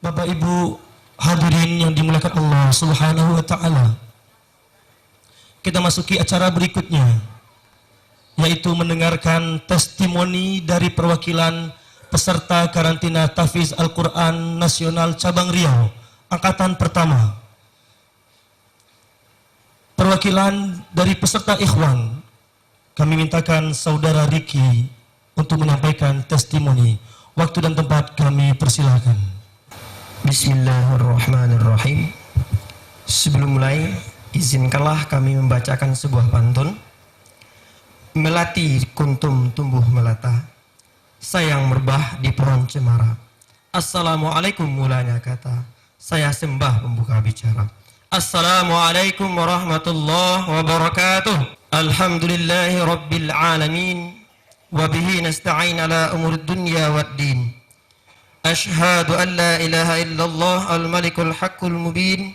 Bapak Ibu hadirin yang dimuliakan Allah Subhanahu wa taala. Kita masuki acara berikutnya, yaitu mendengarkan testimoni dari perwakilan peserta karantina tahfiz Al-Quran Nasional Cabang Riau angkatan pertama. Perwakilan dari peserta ikhwan, kami mintakan saudara Riki untuk menyampaikan testimoni. Waktu dan tempat kami persilahkan. Bismillahirrahmanirrahim. Sebelum mulai, izinkanlah kami membacakan sebuah pantun. Melati kuntum tumbuh melata, sayang merbah di pohon cemara. Assalamualaikum mulanya kata, saya sembah pembuka bicara. Assalamualaikum warahmatullahi wabarakatuh. Alhamdulillahi rabbil alamin, wabihi nasta'in ala umur dunya wad din. Ashhadu an la ilaha illallah al-malikul haqqul mubin,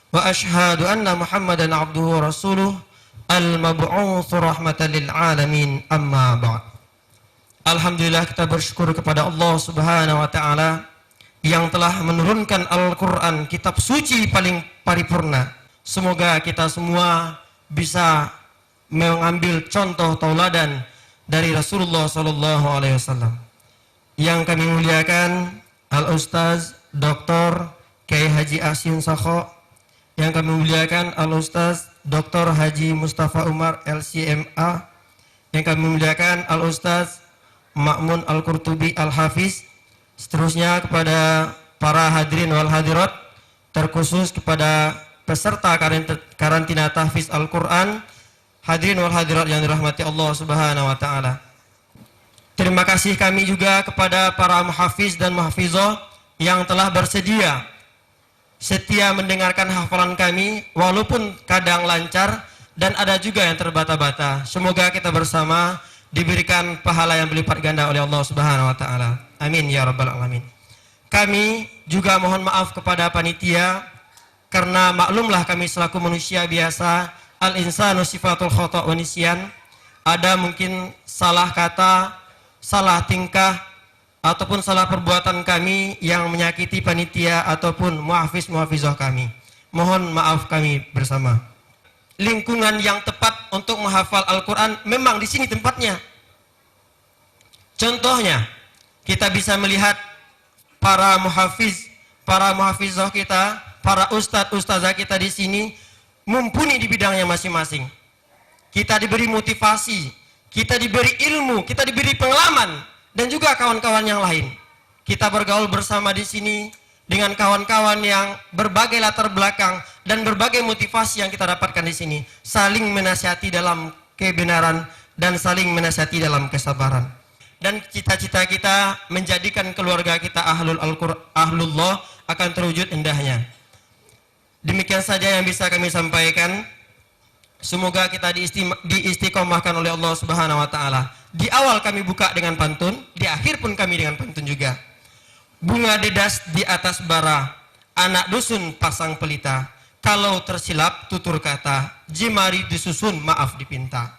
wa ashhadu anna muhammadan abduhu wa rasuluh al-mab'utsu rahmatan lil alamin, amma ba'd. Alhamdulillah, kita bersyukur kepada Allah Subhanahu wa taala yang telah menurunkan Al-Qur'an, kitab suci paling paripurna. Semoga kita semua bisa mengambil contoh tauladan dari Rasulullah sallallahu alaihi wasallam. Yang kami muliakan Al-Ustaz Dr. Kiai Haji Asin Sakho, yang kami muliakan Al-Ustaz Dr. Haji Mustafa Umar LCMA, yang kami muliakan Al-Ustaz Ma'mun Al-Qurtubi Al-Hafiz, seterusnya kepada para hadirin wal hadirat, terkhusus kepada peserta karantina tahfiz Al-Quran, hadirin wal hadirat yang dirahmati Allah Subhanahu wa taala. Terima kasih kami juga kepada para muhafiz dan muhafizah yang telah bersedia setia mendengarkan hafalan kami, walaupun kadang lancar dan ada juga yang terbata-bata. Semoga kita bersama diberikan pahala yang berlipat ganda oleh Allah Subhanahu wa taala. Amin ya rabbal alamin. Kami juga mohon maaf kepada panitia, karena maklumlah kami selaku manusia biasa, al-insanu sifatul khata' wa nisyan. Ada mungkin salah kata, salah tingkah, ataupun salah perbuatan kami yang menyakiti panitia ataupun muhafiz-muhafizah kami. Mohon maaf kami bersama. Lingkungan yang tepat untuk menghafal Al-Quran memang di sini tempatnya. Contohnya, kita bisa melihat para muhafiz, para muhafizah kita, para ustadz-ustazah kita di sini mumpuni di bidangnya masing-masing. Kita diberi motivasi, kita diberi ilmu, kita diberi pengalaman, dan juga kawan-kawan yang lain. Kita bergaul bersama di sini dengan kawan-kawan yang berbagai latar belakang dan berbagai motivasi yang kita dapatkan di sini, saling menasihati dalam kebenaran dan saling menasihati dalam kesabaran. Dan cita-cita kita menjadikan keluarga kita ahlullah akan terwujud indahnya. Demikian saja yang bisa kami sampaikan. Semoga kita diistiqomahkan oleh Allah Subhanahu wa taala. Di awal kami buka dengan pantun, di akhir pun kami dengan pantun juga. Bunga dedas di atas bara, anak dusun pasang pelita. Kalau tersilap tutur kata, jemari disusun maaf dipinta.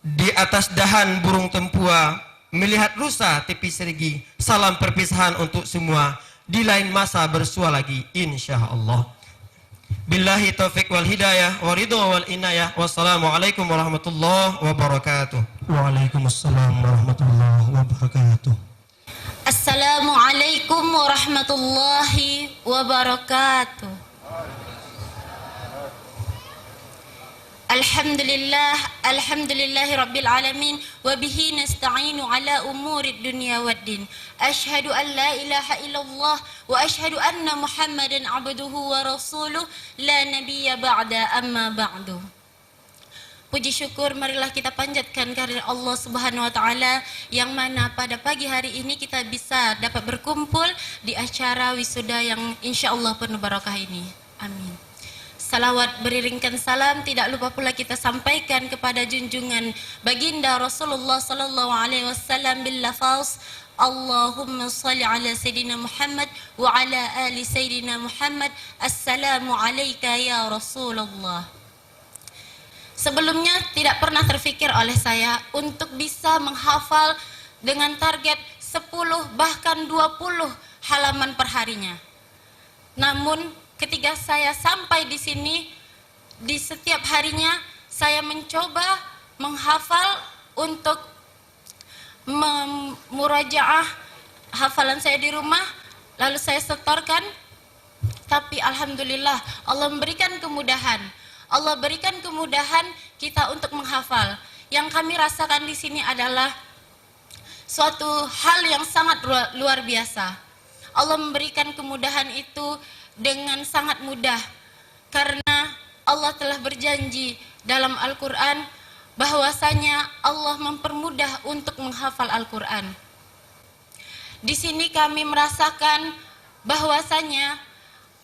Di atas dahan burung tempua, melihat rusa tepi serigi. Salam perpisahan untuk semua, di lain masa bersua lagi insyaallah. Billahi taufiq wal hidayah wa ridho wal inayah. Wassalamualaikum warahmatullahi wabarakatuh. Waalaikumsalam warahmatullahi wabarakatuh. Assalamualaikum warahmatullahi wabarakatuh. Alhamdulillahi rabbil alamin, wa bihi nasta'inu ala umurid dunya waddin. Ashhadu an la ilaha illallah wa ashhadu anna Muhammadan abduhu wa rasuluh, la nabiyya ba'da, amma ba'du. Puji syukur marilah kita panjatkan kehadirat Allah Subhanahu wa taala, yang mana pada pagi hari ini kita bisa dapat berkumpul di acara wisuda yang insyaallah penuh barakah ini. Amin. Salawat beriringkan salam tidak lupa pula kita sampaikan kepada junjungan baginda Rasulullah sallallahu alaihi wasallam bil lafaz Allahumma salli ala Sayyidina Muhammad wa ala ali Sayyidina Muhammad. Assalamu alayka ya Rasulullah. Sebelumnya tidak pernah terfikir oleh saya untuk bisa menghafal dengan target 10 bahkan 20 halaman perharinya. Namun ketika saya sampai di sini, di setiap harinya saya mencoba menghafal untuk murajaah hafalan saya di rumah, lalu saya setorkan. Tapi alhamdulillah Allah memberikan kemudahan. Allah berikan kemudahan kita untuk menghafal. Yang kami rasakan di sini adalah suatu hal yang sangat luar biasa. Allah memberikan kemudahan itu dengan sangat mudah, karena Allah telah berjanji dalam Al-Quran bahwasanya Allah mempermudah untuk menghafal Al-Quran. Di sini kami merasakan bahwasanya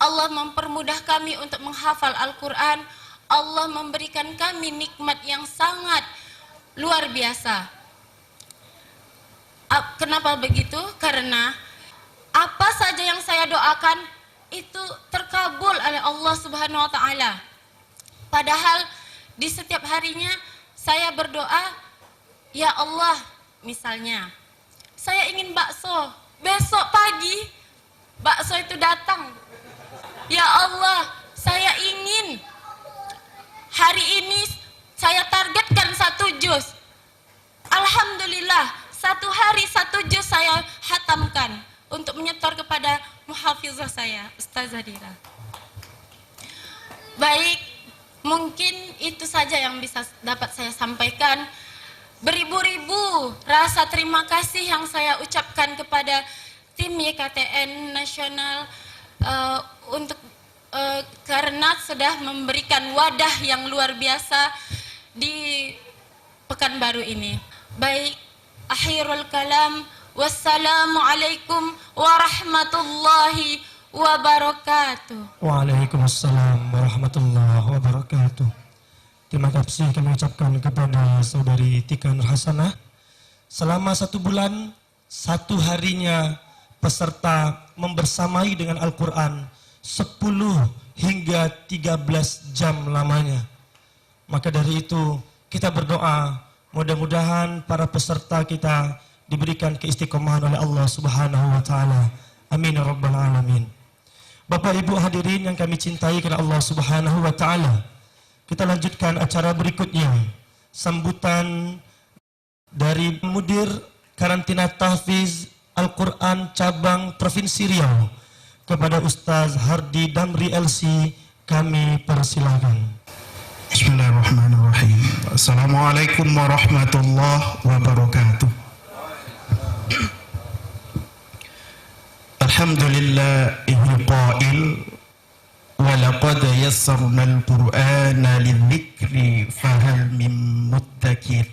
Allah mempermudah kami untuk menghafal Al-Quran. Allah memberikan kami nikmat yang sangat luar biasa. Kenapa begitu? Karena apa saja yang saya doakan itu terkabul oleh Allah Subhanahu wa taala. Padahal di setiap harinya saya berdoa, ya Allah, misalnya saya ingin bakso, besok pagi bakso itu datang. Ya Allah, saya ingin hari ini saya targetkan 1 juz. Alhamdulillah, 1 hari 1 juz saya hatamkan untuk menyetor kepada muhafizah saya, Ustazah Dira. Baik, mungkin itu saja yang bisa dapat saya sampaikan. Beribu-ribu rasa terima kasih yang saya ucapkan kepada tim YKTN Nasional karena sudah memberikan wadah yang luar biasa di Pekanbaru ini. Baik, akhirul kalam, wassalamualaikum warahmatullahi wabarakatuh. Waalaikumsalam warahmatullahi wabarakatuh. Terima kasih kami ucapkan kepada saudari Tika Nur Hasanah. Selama 1 bulan, 1 harinya peserta membersamai dengan Al-Quran 10 hingga 13 jam lamanya. Maka dari itu kita berdoa, mudah-mudahan para peserta kita diberikan keistiqomahan oleh Allah Subhanahu wa taala. Amin ya rabbal alamin. Bapak Ibu hadirin yang kami cintai karena Allah Subhanahu wa taala, kita lanjutkan acara berikutnya. Sambutan dari Mudir Karantina Tahfiz Al-Quran Cabang Provinsi Riau kepada Ustaz Hardi Damri LC, kami persilakan. Bismillahirrahmanirrahim. Assalamualaikum warahmatullahi wabarakatuh. Alhamdulillahi qail wa laqad yassarna al-Qur'ana lidh-dhikri fahal min muddakir.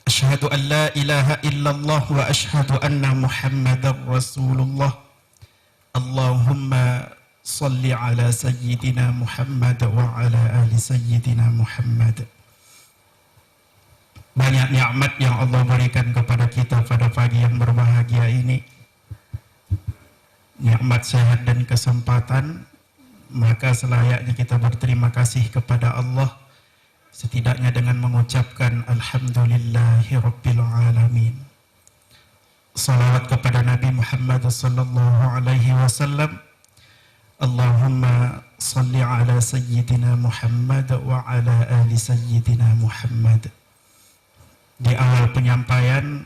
Asyhadu an la ilaha illallah wa asyhadu anna Muhammadar Rasulullah. Allahumma salli ala sayyidina Muhammad wa ala ali sayyidina Muhammad. Banyak nikmat yang Allah berikan kepada kita pada pagi yang berbahagia ini. Nikmat sehat dan kesempatan, maka selayaknya kita berterima kasih kepada Allah, setidaknya dengan mengucapkan Alhamdulillahi Rabbil Alamin. Salawat kepada Nabi Muhammad sallallahu alaihi wasallam. Allahumma salli ala sayyidina Muhammad wa ala ali sayyidina Muhammad. Di awal penyampaian,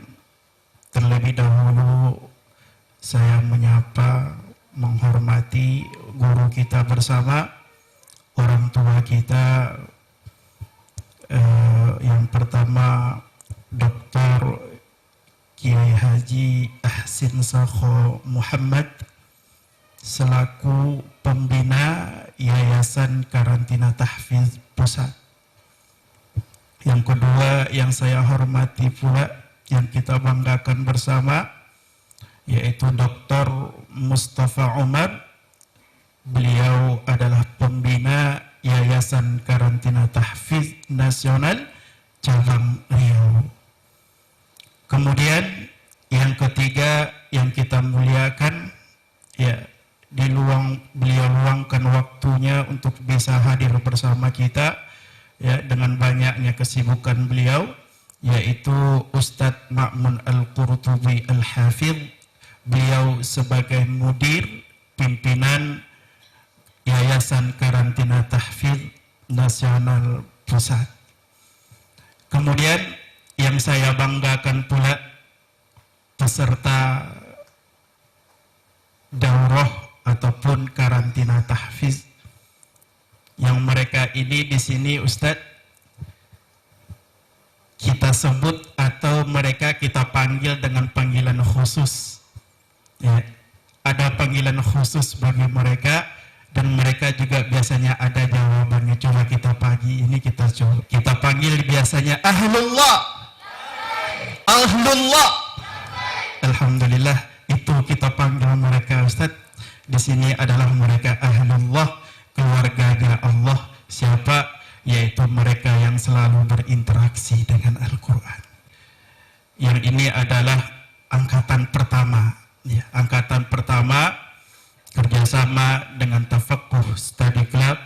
terlebih dahulu saya menyapa, menghormati guru kita bersama, orang tua kita. Yang pertama Dr. Kiai Haji Ahsin Sakho Muhammad selaku pembina Yayasan Karantina Tahfiz Pusat. Yang kedua yang saya hormati pula, yang kita banggakan bersama, yaitu Dr. Mustafa Umar. Beliau adalah pembina Yayasan Karantina Tahfiz Nasional Cabang Riau. Kemudian yang ketiga yang kita muliakan, ya, beliau luangkan waktunya untuk bisa hadir bersama kita, ya, dengan banyaknya kesibukan beliau, yaitu Ustadz Ma'mun Al-Qurtubi Al-Hafidh. beliau sebagai mudir pimpinan Yayasan Karantina Tahfidz Nasional Pusat. Kemudian yang saya banggakan pula peserta daurah ataupun karantina tahfidz yang mereka ini di sini Ustadz kita sebut atau mereka kita panggil dengan panggilan khusus. Ya, ada panggilan khusus bagi mereka dan mereka juga biasanya ada jawabannya. Coba kita pagi ini kita panggil biasanya ahlullah. Ahlullah. Alhamdulillah itu kita panggil mereka Ustaz. Di sini adalah mereka ahlullah, keluarganya Allah. Siapa? Yaitu mereka yang selalu berinteraksi dengan Al-Quran. Yang ini adalah angkatan pertama. Ya, angkatan pertama kerjasama dengan Tafaqquh Study Club,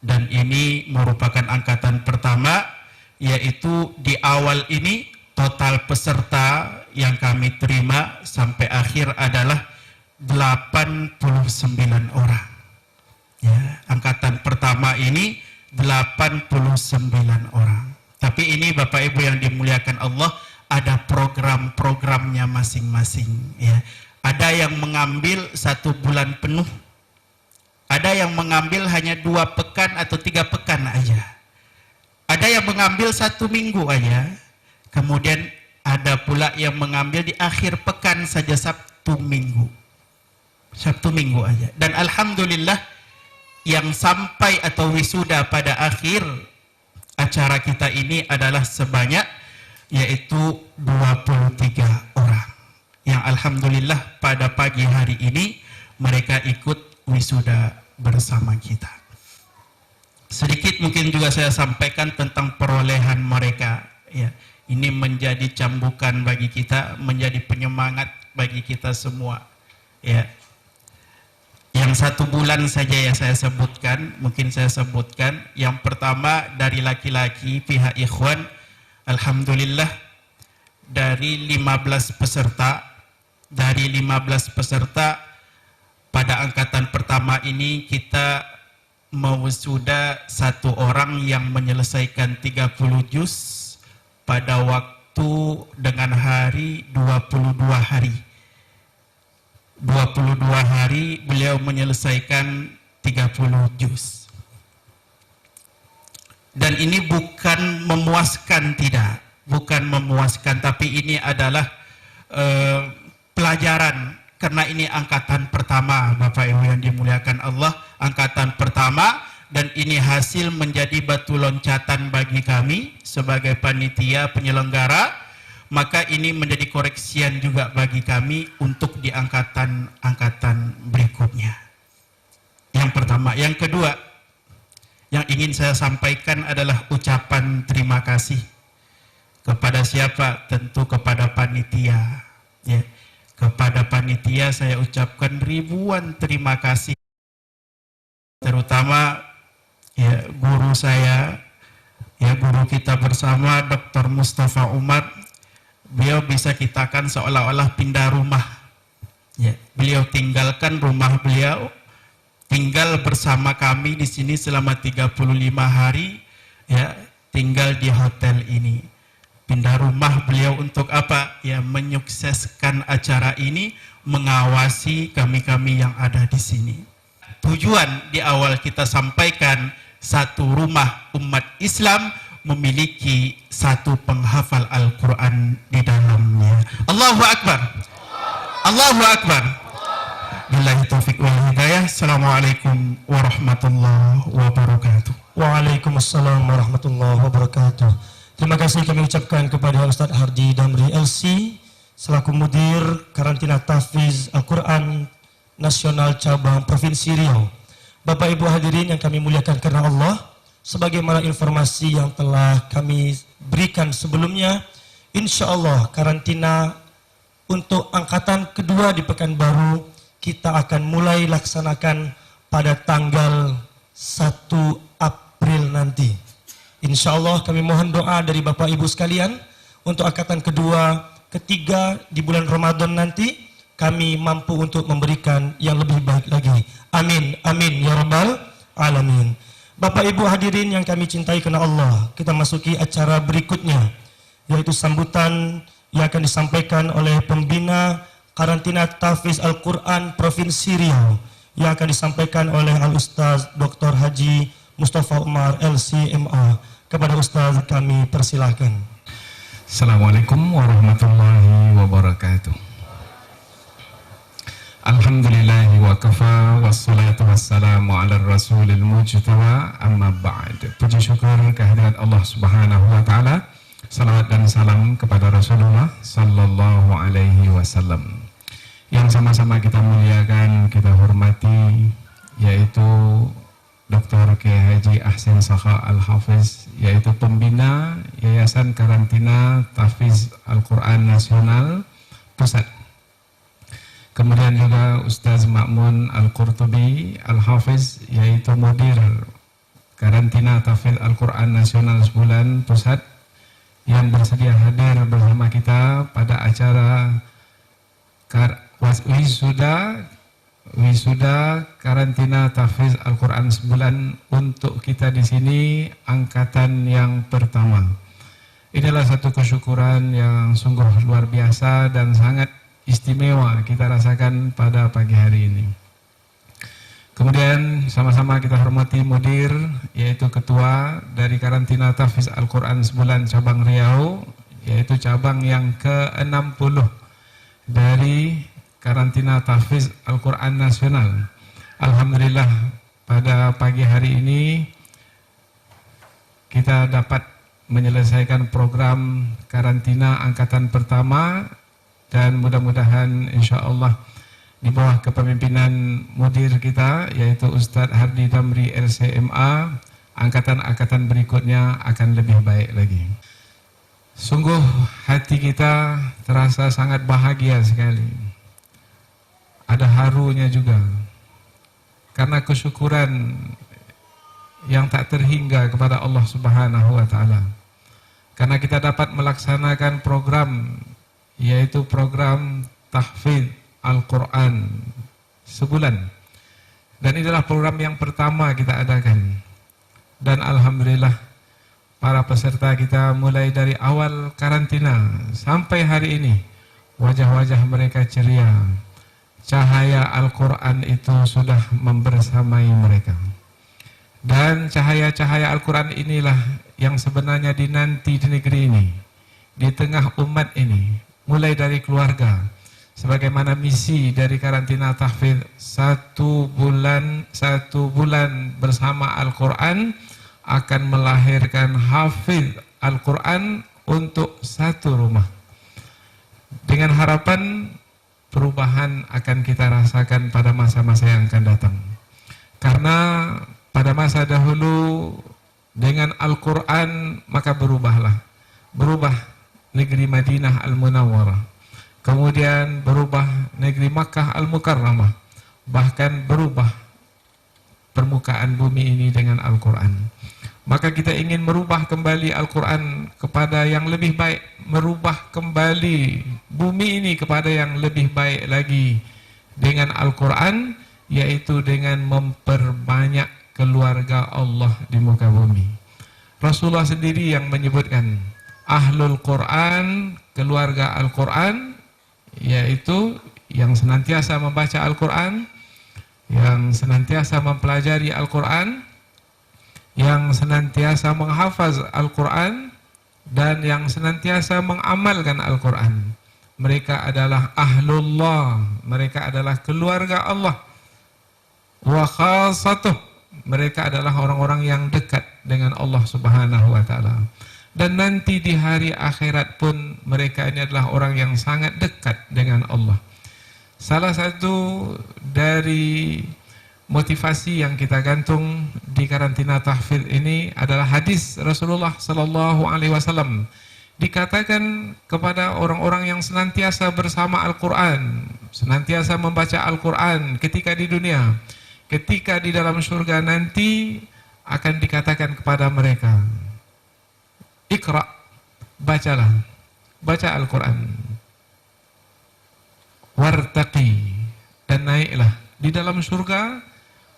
dan ini merupakan angkatan pertama, yaitu di awal ini total peserta yang kami terima sampai akhir adalah 89 orang. Ya, angkatan pertama ini 89 orang. Tapi ini Bapak Ibu yang dimuliakan Allah, ada program-programnya masing-masing. Ya. Ada yang mengambil 1 bulan penuh, ada yang mengambil hanya 2 pekan atau 3 pekan aja, ada yang mengambil 1 minggu aja, kemudian ada pula yang mengambil di akhir pekan saja, Sabtu Minggu aja. Dan Alhamdulillah yang sampai atau wisuda pada akhir acara kita ini adalah sebanyak yaitu 23 orang. Yang Alhamdulillah pada pagi hari ini mereka ikut wisuda bersama kita. Sedikit mungkin juga saya sampaikan tentang perolehan mereka. Ya, ini menjadi cambukan bagi kita, menjadi penyemangat bagi kita semua. Ya, yang 1 bulan saja ya saya sebutkan, mungkin saya sebutkan. Yang pertama dari laki-laki pihak ikhwan, Alhamdulillah dari 15 peserta. Dari 15 peserta pada angkatan pertama ini kita mewisuda 1 orang yang menyelesaikan 30 juz pada waktu dengan hari 22 hari. 22 hari beliau menyelesaikan 30 juz. Dan ini bukan memuaskan, tidak. Bukan memuaskan, tapi ini adalah pelajaran, karena ini angkatan pertama Bapak Ibu yang dimuliakan Allah, angkatan pertama, dan ini hasil menjadi batu loncatan bagi kami sebagai panitia penyelenggara, maka ini menjadi koreksian juga bagi kami untuk di angkatan berikutnya. Yang pertama. Yang kedua yang ingin saya sampaikan adalah ucapan terima kasih kepada siapa? Tentu kepada panitia. Ya. Kepada panitia saya ucapkan ribuan terima kasih, terutama ya guru saya, ya guru kita bersama Dr. Mustafa Umar. Beliau bisa kitakan seolah-olah pindah rumah. Ya, beliau tinggalkan rumah beliau, tinggal bersama kami di sini selama 35 hari, ya tinggal di hotel ini. Pindah rumah beliau untuk apa? Ya, menyukseskan acara ini, mengawasi kami-kami yang ada di sini. Tujuan di awal kita sampaikan, 1 rumah umat Islam memiliki 1 penghafal Al-Quran di dalamnya. Allahu Akbar. Allahu Akbar. Billahi taufiq wal hidayah. Assalamualaikum warahmatullahi wabarakatuh. Waalaikumsalam warahmatullahi wabarakatuh. Terima kasih kami ucapkan kepada Ustadz Hardi Damri LC selaku Mudir Karantina Tahfidz Al-Quran Nasional Cabang Provinsi Riau. Bapak Ibu hadirin yang kami muliakan karena Allah, sebagaimana informasi yang telah kami berikan sebelumnya, insya Allah karantina untuk angkatan kedua di Pekanbaru kita akan mulai laksanakan pada tanggal 1 April nanti. Insya Allah kami mohon doa dari Bapak Ibu sekalian untuk angkatan kedua, ketiga di bulan Ramadan nanti, kami mampu untuk memberikan yang lebih baik lagi. Amin, amin ya rabbal alamin. Bapak Ibu hadirin yang kami cintai karena Allah, kita masuki acara berikutnya, yaitu sambutan yang akan disampaikan oleh pembina karantina tahfiz Al-Quran Provinsi Riau, yang akan disampaikan oleh Al-Ustaz Dr. Haji Mustafa Umar LCMA. Kepada Ustaz kami persilahkan. Assalamualaikum warahmatullahi wabarakatuh. Alhamdulillahi wa kafa, wassalatu wassalamu ala rasulil mujtaba, amma ba'd. Puji syukur kehadirat Allah subhanahu wa ta'ala, salawat dan salam kepada Rasulullah sallallahu alaihi wasallam. Yang sama-sama kita muliakan, kita hormati, yaitu Dr. Kiai Haji Ahsan Sakha Al-Hafiz, yaitu pembina Yayasan Karantina Tahfiz Al-Quran Nasional Pusat. Kemudian juga Ustaz Ma'mun Al-Qurtubi Al-Hafiz, yaitu mudir Karantina Tahfiz Al-Quran Nasional Sebulan Pusat, yang bersedia hadir bersama kita pada acara wisuda Karantina Tahfiz Al-Quran Sebulan untuk kita di sini angkatan yang pertama. Inilah satu kesyukuran yang sungguh luar biasa dan sangat istimewa kita rasakan pada pagi hari ini. Kemudian sama-sama kita hormati mudir, yaitu ketua dari Karantina Tahfiz Al-Quran Sebulan Cabang Riau, yaitu cabang yang ke-60 dari Karantina Tahfiz Al-Quran Nasional. Alhamdulillah pada pagi hari ini kita dapat menyelesaikan program karantina angkatan pertama, dan mudah-mudahan insyaAllah di bawah kepemimpinan mudir kita, yaitu Ustadz Hardi Damri LCMA, angkatan-angkatan berikutnya akan lebih baik lagi. Sungguh hati kita terasa sangat bahagia sekali. Ada harunya juga, karena kesyukuran yang tak terhingga kepada Allah Subhanahu wa ta'ala. Karena kita dapat melaksanakan program, yaitu program tahfiz Al-Quran sebulan. Dan inilah program yang pertama kita adakan. Dan Alhamdulillah para peserta kita mulai dari awal karantina sampai hari ini, wajah-wajah mereka ceria. Cahaya Al-Quran itu sudah membersamai mereka. Dan cahaya-cahaya Al-Quran inilah yang sebenarnya dinanti di negeri ini, di tengah umat ini, mulai dari keluarga. Sebagaimana misi dari Karantina Tahfiz, satu bulan bersama Al-Quran akan melahirkan hafiz Al-Quran untuk satu rumah. Dengan harapan perubahan akan kita rasakan pada masa-masa yang akan datang. Karena pada masa dahulu dengan Al-Quran maka berubah negeri Madinah Al-Munawwarah, kemudian berubah negeri Makkah Al-Mukarramah, bahkan berubah permukaan bumi ini dengan Al-Quran. Maka kita ingin merubah kembali Al-Quran kepada yang lebih baik, merubah kembali bumi ini kepada yang lebih baik lagi dengan Al-Quran, yaitu dengan memperbanyak keluarga Allah di muka bumi. Rasulullah sendiri yang menyebutkan Ahlul Quran, keluarga Al-Quran, yaitu yang senantiasa membaca Al-Quran, yang senantiasa mempelajari Al-Quran, yang senantiasa menghafaz Al-Quran, dan yang senantiasa mengamalkan Al-Quran. Mereka adalah Ahlullah, mereka adalah keluarga Allah. Wa khasatuh, mereka adalah orang-orang yang dekat dengan Allah Subhanahu wa ta'ala. Dan nanti di hari akhirat pun mereka ini adalah orang yang sangat dekat dengan Allah. Salah satu dari motivasi yang kita gantung di Karantina Tahfiz ini adalah hadis Rasulullah sallallahu alaihi wasallam. Dikatakan kepada orang-orang yang senantiasa bersama Al-Quran, senantiasa membaca Al-Quran ketika di dunia, ketika di dalam surga nanti akan dikatakan kepada mereka, Iqra, bacalah, baca Al-Quran. wartaqi, dan naiklah. Di dalam surga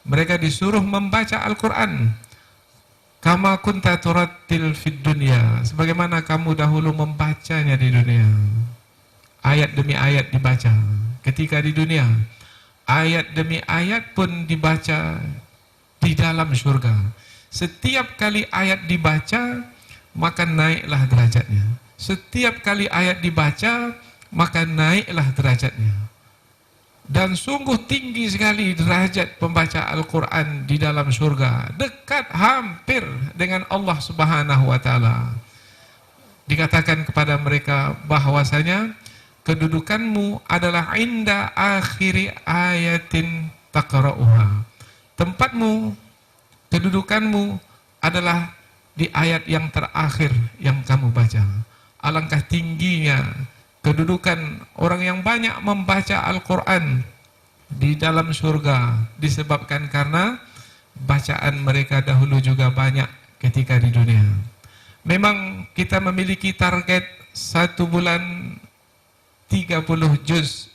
mereka disuruh membaca Al-Quran kama kunta turattil fid dunya, sebagaimana kamu dahulu membacanya di dunia. Ayat demi ayat dibaca ketika di dunia, ayat demi ayat pun dibaca di dalam surga. Setiap kali ayat dibaca maka naiklah derajatnya. Setiap kali ayat dibaca maka naiklah derajatnya. Dan sungguh tinggi sekali derajat pembaca Al-Quran di dalam surga, dekat hampir dengan Allah Subhanahu wa Ta'ala. Dikatakan kepada mereka bahwasanya kedudukanmu adalah inda akhiri ayatin taqra'uha. Tempatmu, kedudukanmu adalah di ayat yang terakhir yang kamu baca. Alangkah tingginya kedudukan orang yang banyak membaca Al-Quran di dalam surga, disebabkan karena bacaan mereka dahulu juga banyak ketika di dunia. Memang kita memiliki target 1 bulan 30 juz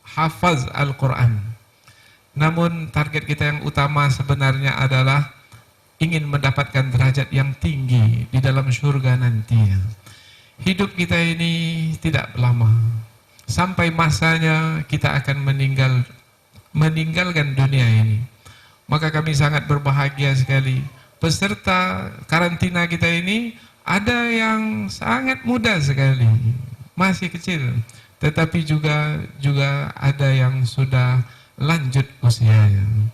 hafaz Al-Quran. Namun target kita yang utama sebenarnya adalah ingin mendapatkan derajat yang tinggi di dalam surga nantinya. Hidup kita ini tidak lama. Sampai masanya kita akan meninggalkan dunia ini. Maka kami sangat berbahagia sekali. Peserta karantina kita ini ada yang sangat muda sekali, masih kecil. Tetapi juga ada yang sudah lanjut usianya.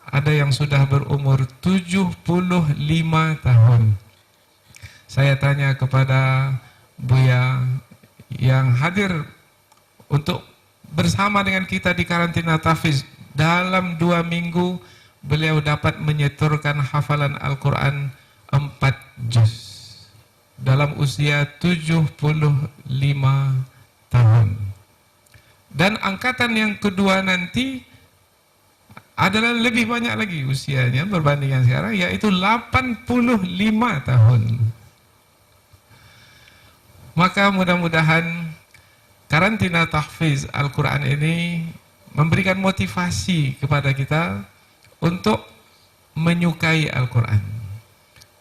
Ada yang sudah berumur 75 tahun. Saya tanya kepada Buya yang hadir untuk bersama dengan kita di karantina tahfiz, dalam 2 minggu beliau dapat menyetorkan hafalan Al-Quran 4 juz dalam usia 75 tahun. Dan angkatan yang kedua nanti adalah lebih banyak lagi usianya berbanding yang sekarang, yaitu 85 tahun. Maka mudah-mudahan karantina tahfiz Al-Quran ini memberikan motivasi kepada kita untuk menyukai Al-Quran,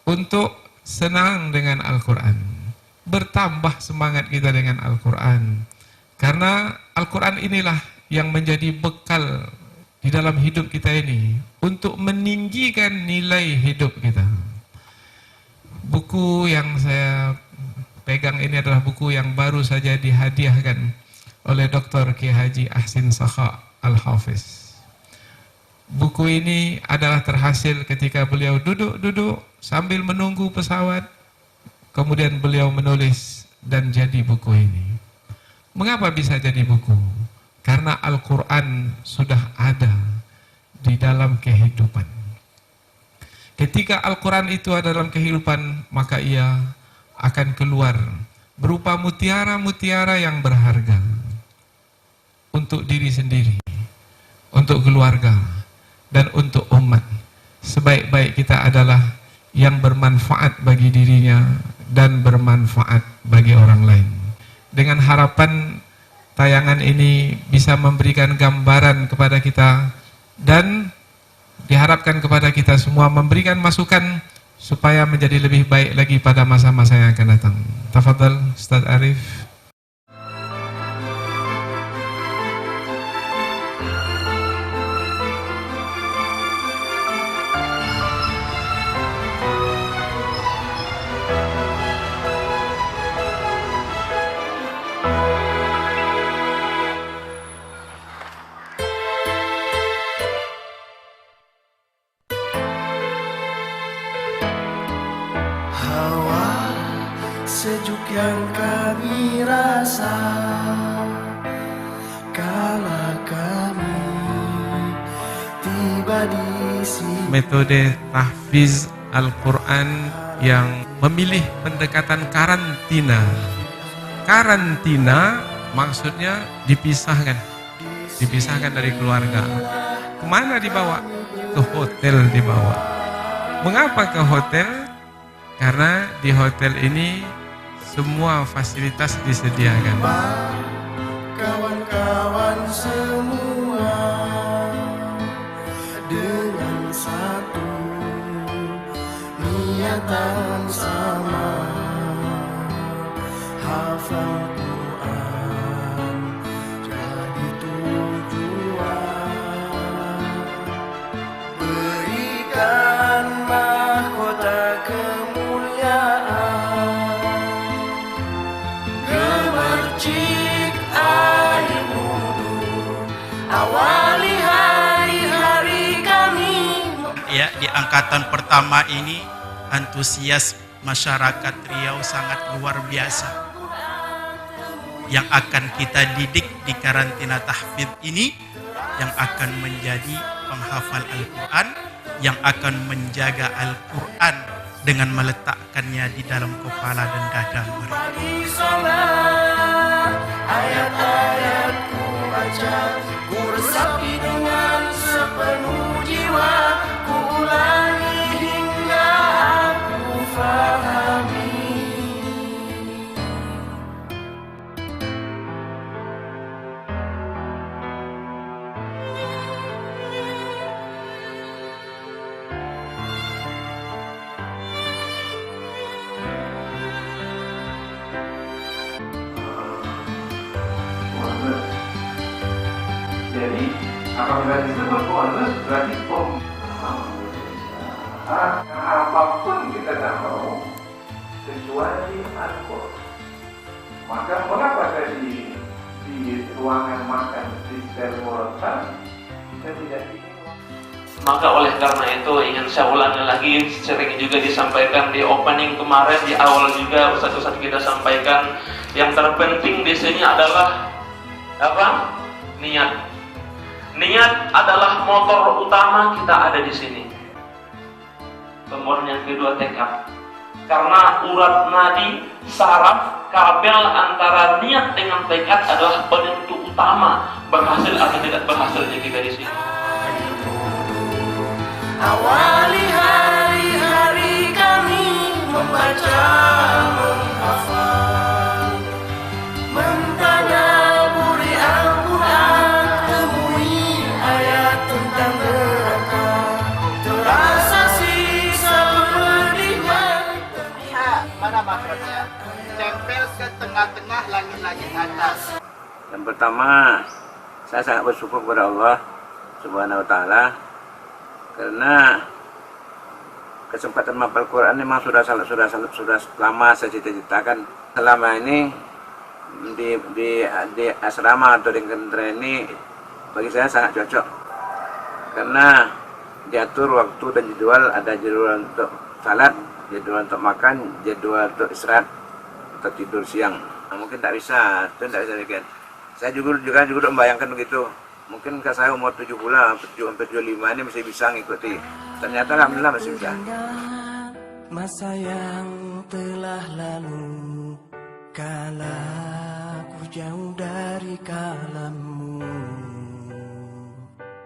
untuk senang dengan Al-Quran, bertambah semangat kita dengan Al-Quran. Karena Al-Quran inilah yang menjadi bekal di dalam hidup kita ini untuk meninggikan nilai hidup kita. Buku yang saya pegang ini adalah buku yang baru saja dihadiahkan oleh Dr. Kiai Haji Ahsin Sakha Al-Hafiz. Buku ini adalah terhasil ketika beliau duduk-duduk sambil menunggu pesawat, kemudian beliau menulis dan jadi buku ini. Mengapa bisa jadi buku? Karena Al-Quran sudah ada di dalam kehidupan. Ketika Al-Quran itu ada dalam kehidupan, maka ia akan keluar berupa mutiara-mutiara yang berharga untuk diri sendiri, untuk keluarga, dan untuk umat. Sebaik-baik kita adalah yang bermanfaat bagi dirinya dan bermanfaat bagi orang lain. Dengan harapan tayangan ini bisa memberikan gambaran kepada kita dan diharapkan kepada kita semua memberikan masukan supaya menjadi lebih baik lagi pada masa-masa yang akan datang. Tafadhal Ustaz Arif. Sejuk yang kami rasa kala kami tiba di sini. Metode tahfiz Al-Quran yang memilih pendekatan karantina. Karantina maksudnya dipisahkan dari keluarga. Kemana dibawa? Ke hotel dibawa. Mengapa ke hotel? Karena di hotel ini semua fasilitas disediakan. Kawan-kawan semua dengan satu niatan sama, hafal Quran jadi tujuan. Berikan mahkota kemuliaan, gemercik air wudhu, awali hari-hari kami. Ya, di angkatan pertama ini antusias masyarakat Riau sangat luar biasa. Yang akan kita didik di karantina tahfidz ini, yang akan menjadi penghafal Al-Quran, yang akan menjaga Al-Quran dengan meletakkannya di dalam kepala dan dada mereka. Pagi sholat, ayat-ayatku baca, ku resapi dengan sepenuh jiwa, ku ulangi hingga aku fahami. Jadi apabila disebut bonus berarti apapun kita tak mau kecuali alkohol. Maka mengapa saya di ruangan makan di Stermorotan saya tidak ingin. Maka oleh karena itu ingin saya ulangi lagi, sering juga disampaikan di opening kemarin, di awal juga ustaz-ustaz kita sampaikan, yang terpenting di sini adalah apa? Niat. Niat adalah motor utama kita ada di sini. Kemudian yang kedua tekad. Karena urat nadi, saraf, kabel antara niat dengan tekad adalah penentu utama berhasil atau tidak berhasilnya kita di sini. Awali hari-hari kami membaca, menghafal, mentadaburi Al-Quran, temui ayat tentang neraka, terasa siksa pedihnya. Lihat mana makrotnya, tempel ke tengah-tengah langit-langit atas. Yang pertama, saya sangat bersyukur kepada Allah Subhanahu wa Ta'ala, karena kesempatan menghafal Quran memang sudah lama saya cita-citakan. Selama ini di asrama atau di pesantren ini bagi saya sangat cocok, karena diatur waktu dan jadwal, ada jadwal untuk salat, jadwal untuk makan, jadwal untuk istirahat atau tidur siang. Nah, mungkin tak bisa, itu tidak bisa demikian. Saya juga membayangkan begitu. Mungkin kalau saya umur 70 sampai 75 ini masih bisa ngikuti. Ternyata alhamdulillah masih bisa. Masa yang telah lalu, kala ku jauh dari kalammu.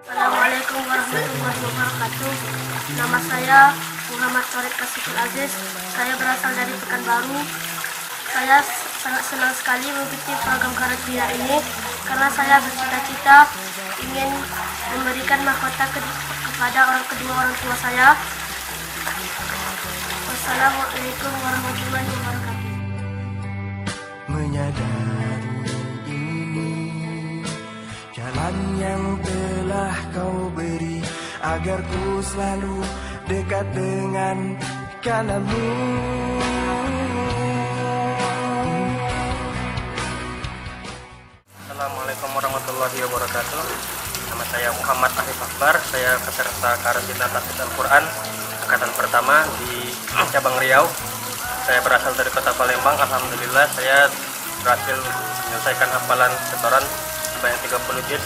Assalamualaikum warahmatullahi wabarakatuh. Nama saya Muhammad Torik Kasiful Aziz. Saya berasal dari Pekanbaru. Saya sangat senang sekali mengikuti program karantina ini karena saya bercita-cita ingin memberikan mahkota kepada kedua orang tua saya. Wassalamualaikum warahmatullahi wabarakatuh. Menyadari ini, jalan yang telah kau beri agar ku selalu dekat dengan kalammu. Assalamualaikum warahmatullahi wabarakatuh. Nama saya Muhammad Arif Akbar. Saya peserta karantina tahfidz Al-Quran angkatan pertama di cabang Riau. Saya berasal dari kota Palembang. Alhamdulillah saya berhasil menyelesaikan hafalan setoran sebanyak 30 juz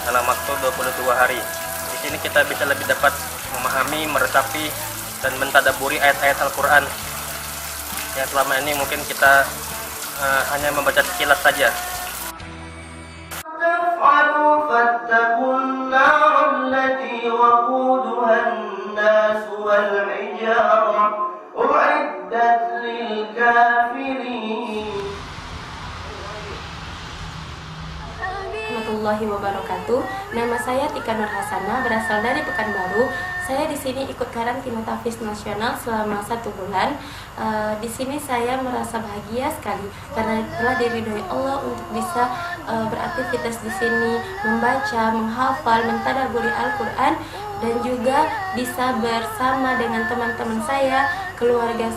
dalam waktu 22 hari. Di sini kita bisa lebih dapat memahami, meresapi, dan mentadaburi ayat-ayat Al-Quran. Yang selama ini mungkin kita hanya membaca sekilas saja. فاتقوا النار التي وقودها الناس والحجارة أعدت للكافرين. warahmatullahi wabarakatuh. Nama saya Tika Nur Hasana, berasal dari Pekanbaru. Saya di sini ikut karantina tahfiz nasional selama 1 bulan. Di sini saya merasa bahagia sekali karena telah diridhoi Allah untuk bisa beraktivitas di sini, membaca, menghafal, mentadabburi Al-Quran, dan juga bisa bersama dengan teman-teman saya, keluarga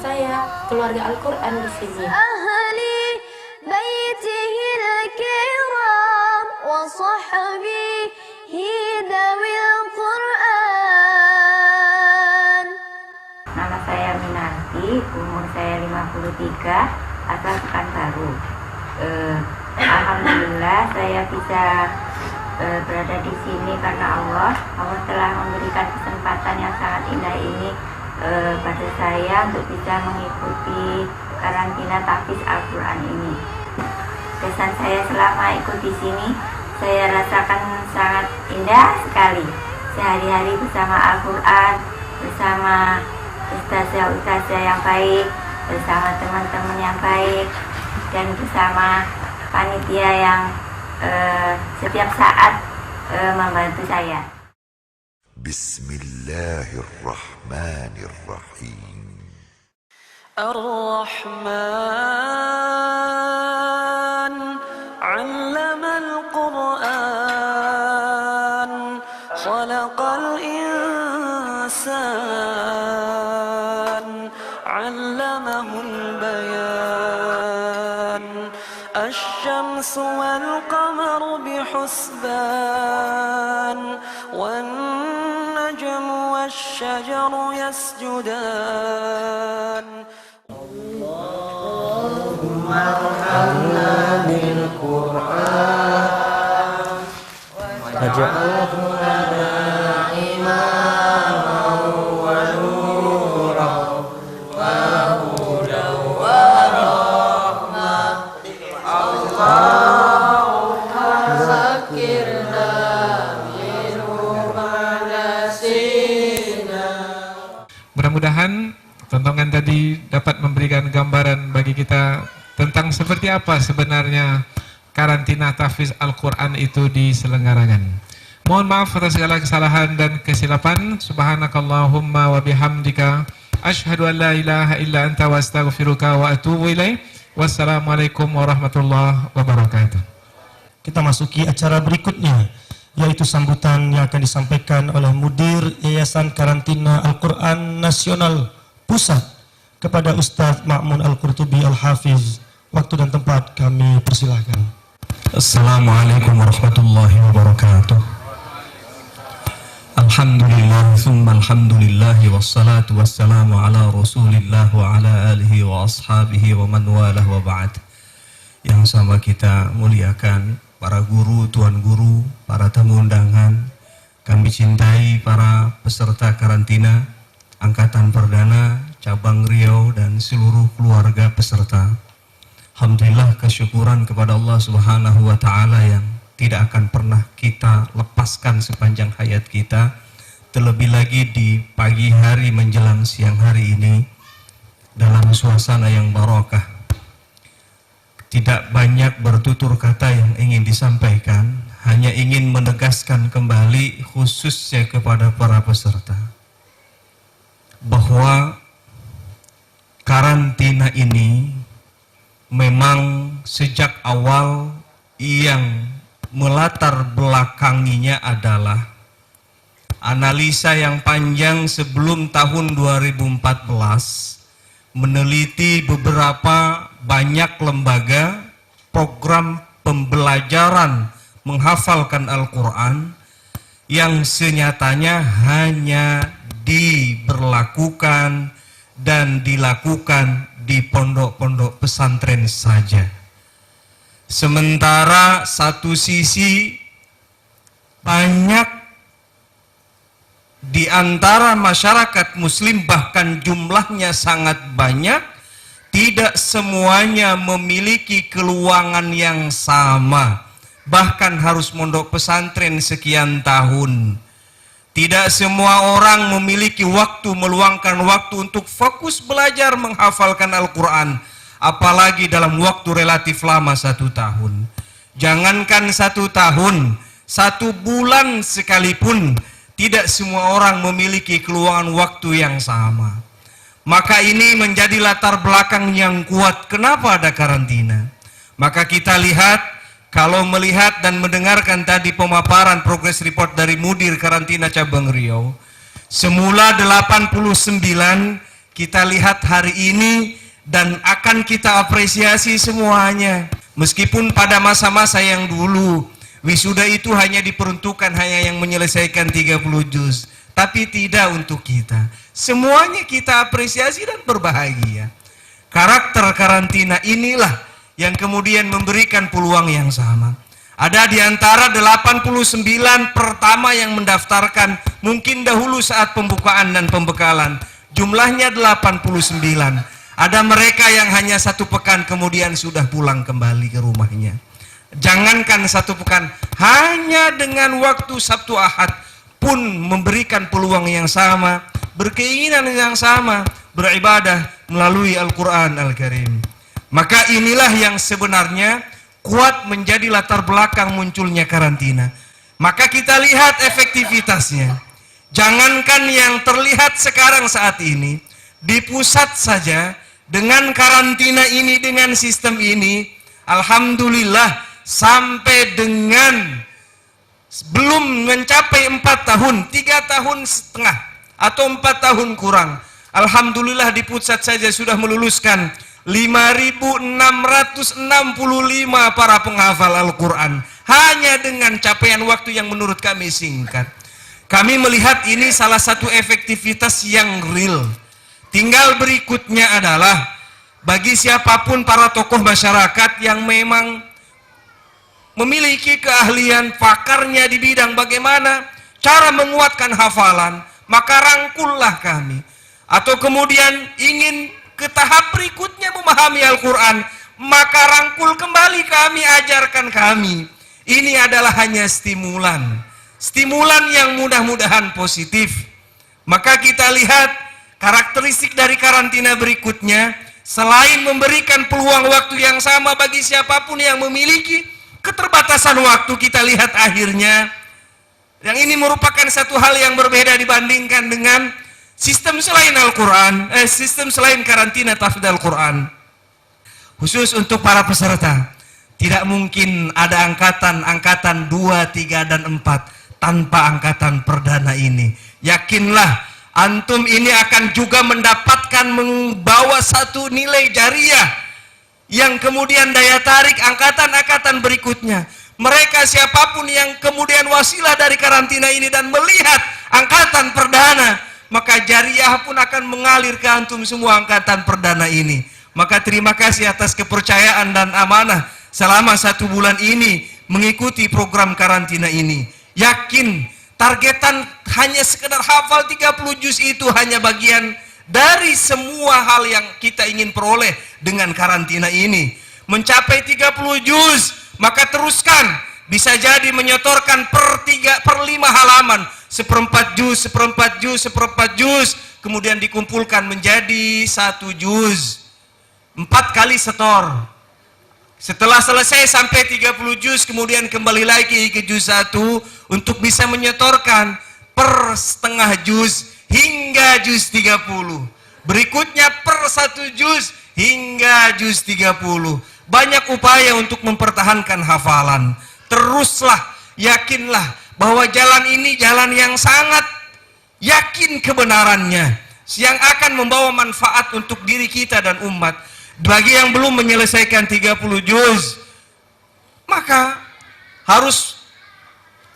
Al-Quran di sini. بيته الكرام وصحبه ذوي القرآن. Nama saya Minarti, umur saya 53, asal Pekanbaru. Alhamdulillah saya bisa berada di sini karena Allah telah memberikan kesempatan yang sangat indah ini pada saya untuk bisa mengikuti karantina tahfiz Al-Quran ini. Kesan saya selama ikut di sini, saya rasakan sangat indah sekali. Sehari-hari bersama Al-Quran, bersama ustazah yang baik, bersama teman-teman yang baik, dan bersama panitia yang setiap saat membantu saya. Bismillahirrahmanirrahim. الرحمن علم القرآن خلق الإنسان علمه البيان الشمس والقمر بحسبان والنجم والشجر يسجدان اللهم ارحمنا بالقرآن واجعله لنا إماما ونورا وهدى ورحمة اللهم ذكرنا منه ما نسينا. Mudah-mudahan tontonan tadi dapat memberikan gambaran bagi kita tentang seperti apa sebenarnya karantina tahfiz Al-Quran itu diselenggarakan. Mohon maaf atas segala kesalahan dan kesilapan. Subhanakallahumma wa bihamdika asyhadu an la ilaha illa anta wa astaghfiruka wa atubu ilaik. Wassalamualaikum warahmatullahi wabarakatuh. Kita masuki acara berikutnya, yaitu sambutan yang akan disampaikan oleh Mudir Yayasan Karantina Al-Quran Nasional Pusat kepada Ustadz Ma'mun Al-Qurtubi Al-Hafiz. Waktu dan tempat kami persilahkan. Assalamualaikum warahmatullahi wabarakatuh. Alhamdulillah summa alhamdulillah wassalatu wassalamu ala rasulillah wa ala alihi wa ashabihi wa man walah wa ba'd. Yang sama kita muliakan para guru, tuan guru, para tamu undangan. Kami cintai para peserta karantina Angkatan Perdana Cabang Riau dan seluruh keluarga peserta. Alhamdulillah, kesyukuran kepada Allah Subhanahu wa Ta'ala yang tidak akan pernah kita lepaskan sepanjang hayat kita, terlebih lagi di pagi hari menjelang siang hari ini dalam suasana yang barokah. Tidak banyak bertutur kata yang ingin disampaikan, hanya ingin menegaskan kembali khususnya kepada para peserta bahwa karantina ini memang sejak awal yang melatar belakanginya adalah analisa yang panjang sebelum tahun 2014 meneliti beberapa banyak lembaga program pembelajaran menghafalkan Al-Quran yang senyatanya hanya diberlakukan dan dilakukan di pondok-pondok pesantren saja. Sementara satu sisi banyak di antara masyarakat muslim, bahkan jumlahnya sangat banyak, tidak semuanya memiliki keluangan yang sama, bahkan harus mondok pesantren sekian tahun. Tidak semua orang memiliki waktu, meluangkan waktu untuk fokus belajar menghafalkan Al-Quran, apalagi dalam waktu relatif lama 1 tahun. Jangankan 1 tahun, 1 bulan sekalipun, tidak semua orang memiliki keluangan waktu yang sama. Maka ini menjadi latar belakang yang kuat kenapa ada karantina. Maka kita lihat, kalau melihat dan mendengarkan tadi pemaparan progress report dari Mudir Karantina Cabang Riau, semula 89, kita lihat hari ini dan akan kita apresiasi semuanya. Meskipun pada masa-masa yang dulu wisuda itu hanya diperuntukkan hanya yang menyelesaikan 30 juz, tapi tidak untuk kita. Semuanya kita apresiasi dan berbahagia. Karakter karantina inilah yang kemudian memberikan peluang yang sama. Ada di antara 89 pertama yang mendaftarkan mungkin dahulu saat pembukaan dan pembekalan. Jumlahnya 89. Ada mereka yang hanya 1 pekan kemudian sudah pulang kembali ke rumahnya. Jangankan 1 pekan, hanya dengan waktu Sabtu Ahad pun memberikan peluang yang sama, berkeinginan yang sama, beribadah melalui Al-Quran Al-Karim. Maka inilah yang sebenarnya kuat menjadi latar belakang munculnya karantina. Maka kita lihat efektivitasnya. Jangankan yang terlihat sekarang saat ini, di pusat saja, dengan karantina ini, dengan sistem ini, alhamdulillah sampai dengan belum mencapai 4 tahun, 3 tahun setengah atau 4 tahun kurang, alhamdulillah di pusat saja sudah meluluskan 5.665 para penghafal Al-Quran hanya dengan capaian waktu yang menurut kami singkat. Kami melihat ini salah satu efektivitas yang real. Tinggal berikutnya adalah bagi siapapun para tokoh masyarakat yang memang memiliki keahlian, pakarnya di bidang bagaimana cara menguatkan hafalan, maka rangkullah kami. Atau kemudian ingin ke tahap berikutnya memahami Al-Quran, maka rangkul kembali kami, ajarkan kami. Ini adalah hanya stimulan. Stimulan yang mudah-mudahan positif. Maka kita lihat karakteristik dari karantina berikutnya, selain memberikan peluang waktu yang sama bagi siapapun yang memiliki keterbatasan waktu, kita lihat akhirnya, yang ini merupakan satu hal yang berbeda dibandingkan dengan sistem selain Al-Quran, sistem selain karantina tahfidz Al-Quran. Khusus untuk para peserta, tidak mungkin ada angkatan 2, 3, dan 4 tanpa angkatan perdana ini. Yakinlah, antum ini akan juga mendapatkan, membawa satu nilai jariah yang kemudian daya tarik angkatan-angkatan berikutnya. Mereka siapapun yang kemudian wasilah dari karantina ini dan melihat angkatan perdana, maka jariah pun akan mengalir ke antum semua angkatan perdana ini. Maka terima kasih atas kepercayaan dan amanah selama 1 bulan ini mengikuti program karantina ini. Yakin targetan hanya sekedar hafal 30 juz itu hanya bagian dari semua hal yang kita ingin peroleh dengan karantina ini. Mencapai 30 juz, maka teruskan. Bisa jadi menyetorkan per 5 halaman, 1/4 juz, 1/4 juz, 1/4 juz, kemudian dikumpulkan menjadi 1 juz. 4 kali setor. Setelah selesai sampai 30 juz, kemudian kembali lagi ke juz 1 untuk bisa menyetorkan per setengah juz hingga juz 30. Berikutnya per 1 juz hingga juz 30. Banyak upaya untuk mempertahankan hafalan. Teruslah, yakinlah bahwa jalan ini jalan yang sangat yakin kebenarannya, yang akan membawa manfaat untuk diri kita dan umat. Bagi yang belum menyelesaikan 30 juz, maka harus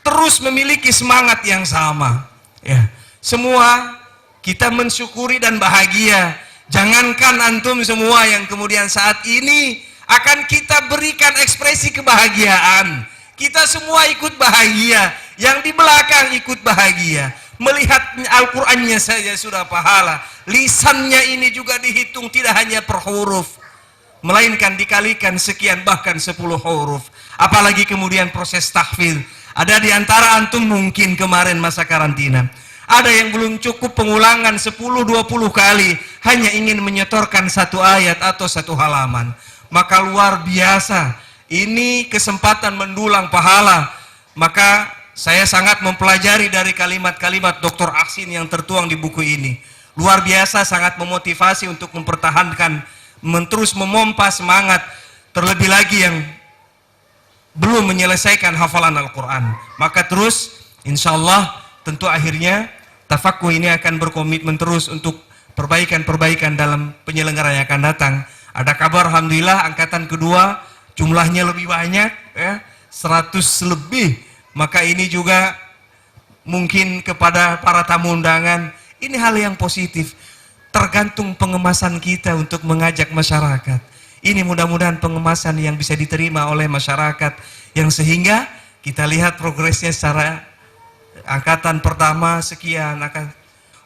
terus memiliki semangat yang sama. Ya, semua kita mensyukuri dan bahagia. Jangankan antum semua yang kemudian saat ini akan kita berikan ekspresi kebahagiaan. Kita semua ikut bahagia, yang di belakang ikut bahagia. Melihat Al-Qur'annya saja sudah pahala. Lisannya ini juga dihitung tidak hanya per huruf, melainkan dikalikan sekian bahkan 10 huruf. Apalagi kemudian proses tahfidz. Ada di antara antum mungkin kemarin masa karantina, ada yang belum cukup pengulangan 10-20 kali, hanya ingin menyetorkan 1 ayat atau 1 halaman. Maka luar biasa, Ini kesempatan mendulang pahala. Maka saya sangat mempelajari dari kalimat-kalimat Dr. Ahsin yang tertuang di buku ini. Luar biasa, sangat memotivasi untuk mempertahankan, terus memompa semangat. Terlebih lagi yang belum menyelesaikan hafalan Al-Quran. Maka terus, insya Allah, tentu akhirnya Tafaqquh ini akan berkomitmen terus untuk perbaikan-perbaikan dalam penyelenggaraan yang akan datang. Ada kabar, alhamdulillah, angkatan kedua jumlahnya lebih banyak, ya, 100 lebih. Maka ini juga mungkin kepada para tamu undangan, ini hal yang positif. Tergantung pengemasan kita untuk mengajak masyarakat. Ini mudah-mudahan pengemasan yang bisa diterima oleh masyarakat, yang sehingga kita lihat progresnya secara angkatan pertama sekian.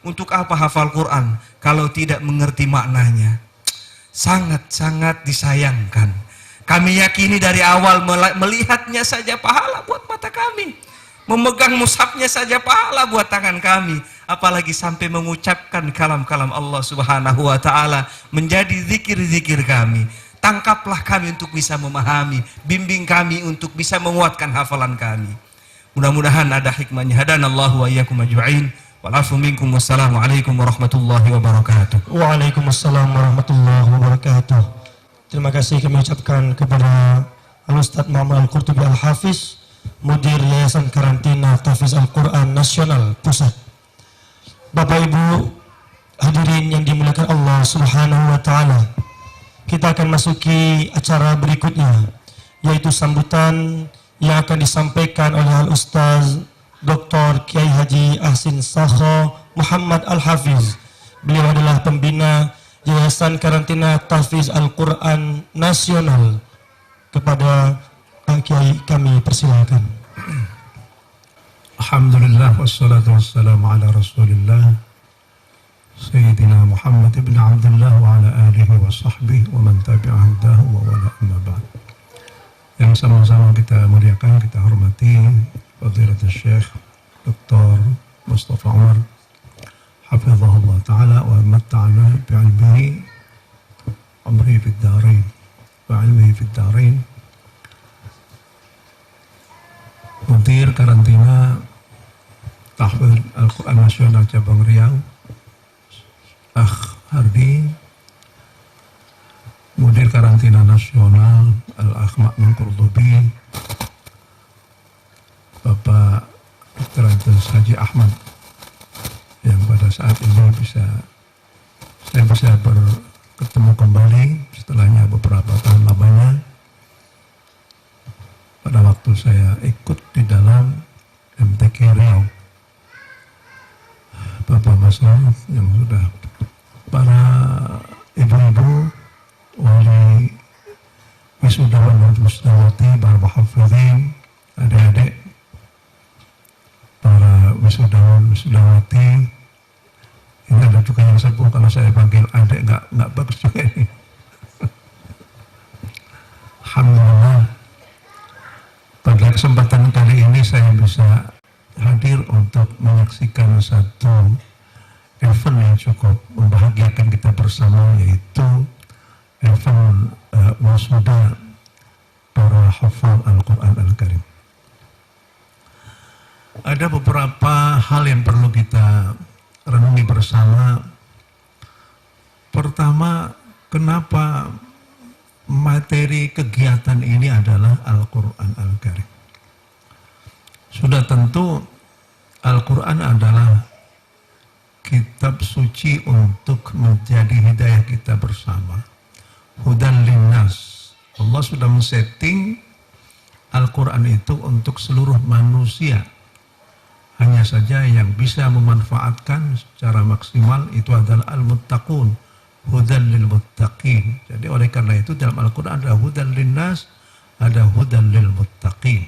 Untuk apa hafal Quran kalau tidak mengerti maknanya? Sangat-sangat disayangkan. Kami yakini dari awal melihatnya saja pahala buat mata kami, memegang mushafnya saja pahala buat tangan kami, apalagi sampai mengucapkan kalam-kalam Allah Subhanahu wa Ta'ala menjadi zikir-zikir kami. Tangkaplah kami untuk bisa memahami, bimbing kami untuk bisa menguatkan hafalan kami. Mudah-mudahan ada hikmahnya. Hadanallahu wa iyyakum ajma'in. Wa'alafu minkum, wassalamualaikum warahmatullahi wabarakatuh. Waalaikumsalam warahmatullahi wabarakatuh. Terima kasih kami ucapkan kepada Al-Ustadz Muhammad Al-Qurtubi Al-Hafiz, Mudir Yayasan Karantina Tahfiz Al-Quran Nasional Pusat. Bapak Ibu hadirin yang dimuliakan Allah Subhanahu wa Ta'ala, kita akan masuki acara berikutnya, yaitu sambutan yang akan disampaikan oleh Al-Ustaz Dr. Kiai Haji Ahsin Sakho Muhammad Al-Hafiz. Beliau adalah pembina Yayasan Karantina Tahfiz Al-Quran Nasional. Kepada Pak Kiai kami persilakan. Alhamdulillah wassalatu wassalamu ala Rasulillah Sayyidina Muhammad ibn Abdullah wa ala alihi wa sahbihi wa man tabi'ahu dahu wa wala amma ba'd. Yang sama-sama kita muliakan, kita hormati Fadilatul Syekh Dr. Mustafa Umar hafizahullah ta'ala wa matta'ana bi'ilmihi amri fid darain wa ilmihi fid darain, Mudir Karantina Tahfiz Al-Quran Nasional Cabang Riau Akh Hardi, Mudir Karantina Nasional Al-Akh Ma'mun Qurtubi, Bapak Dr. Haji Ahmad, yang pada saat ini saya bisa bertemu kembali setelahnya beberapa tahun lamanya pada waktu saya ikut di dalam MTQ Riau. Bapak Masal yang sudah, para ibu-ibu, wali wisudawan dan wisudawati, para muhafizin, adik-adik, para wisudawan-wisudawati. Ini ada juga yang sepuh, kalau saya panggil adik nggak bagus juga ini. Alhamdulillah, pada kesempatan kali ini saya bisa hadir untuk menyaksikan satu event yang cukup membahagiakan kita bersama, yaitu event wisuda para hafal Al-Quran Al-Karim. Ada beberapa hal yang perlu kita renungi bersama. Pertama, kenapa materi kegiatan ini adalah Al-Quran Al-Karim? Sudah tentu Al-Quran adalah kitab suci untuk menjadi hidayah kita bersama. Hudan linnas. Allah sudah men-setting Al-Quran itu untuk seluruh manusia. Hanya saja yang bisa memanfaatkan secara maksimal itu adalah al-muttaqun, hudan lil muttaqin. Jadi oleh karena itu dalam Al-Quran ada hudan linnas, ada hudan lil muttaqin.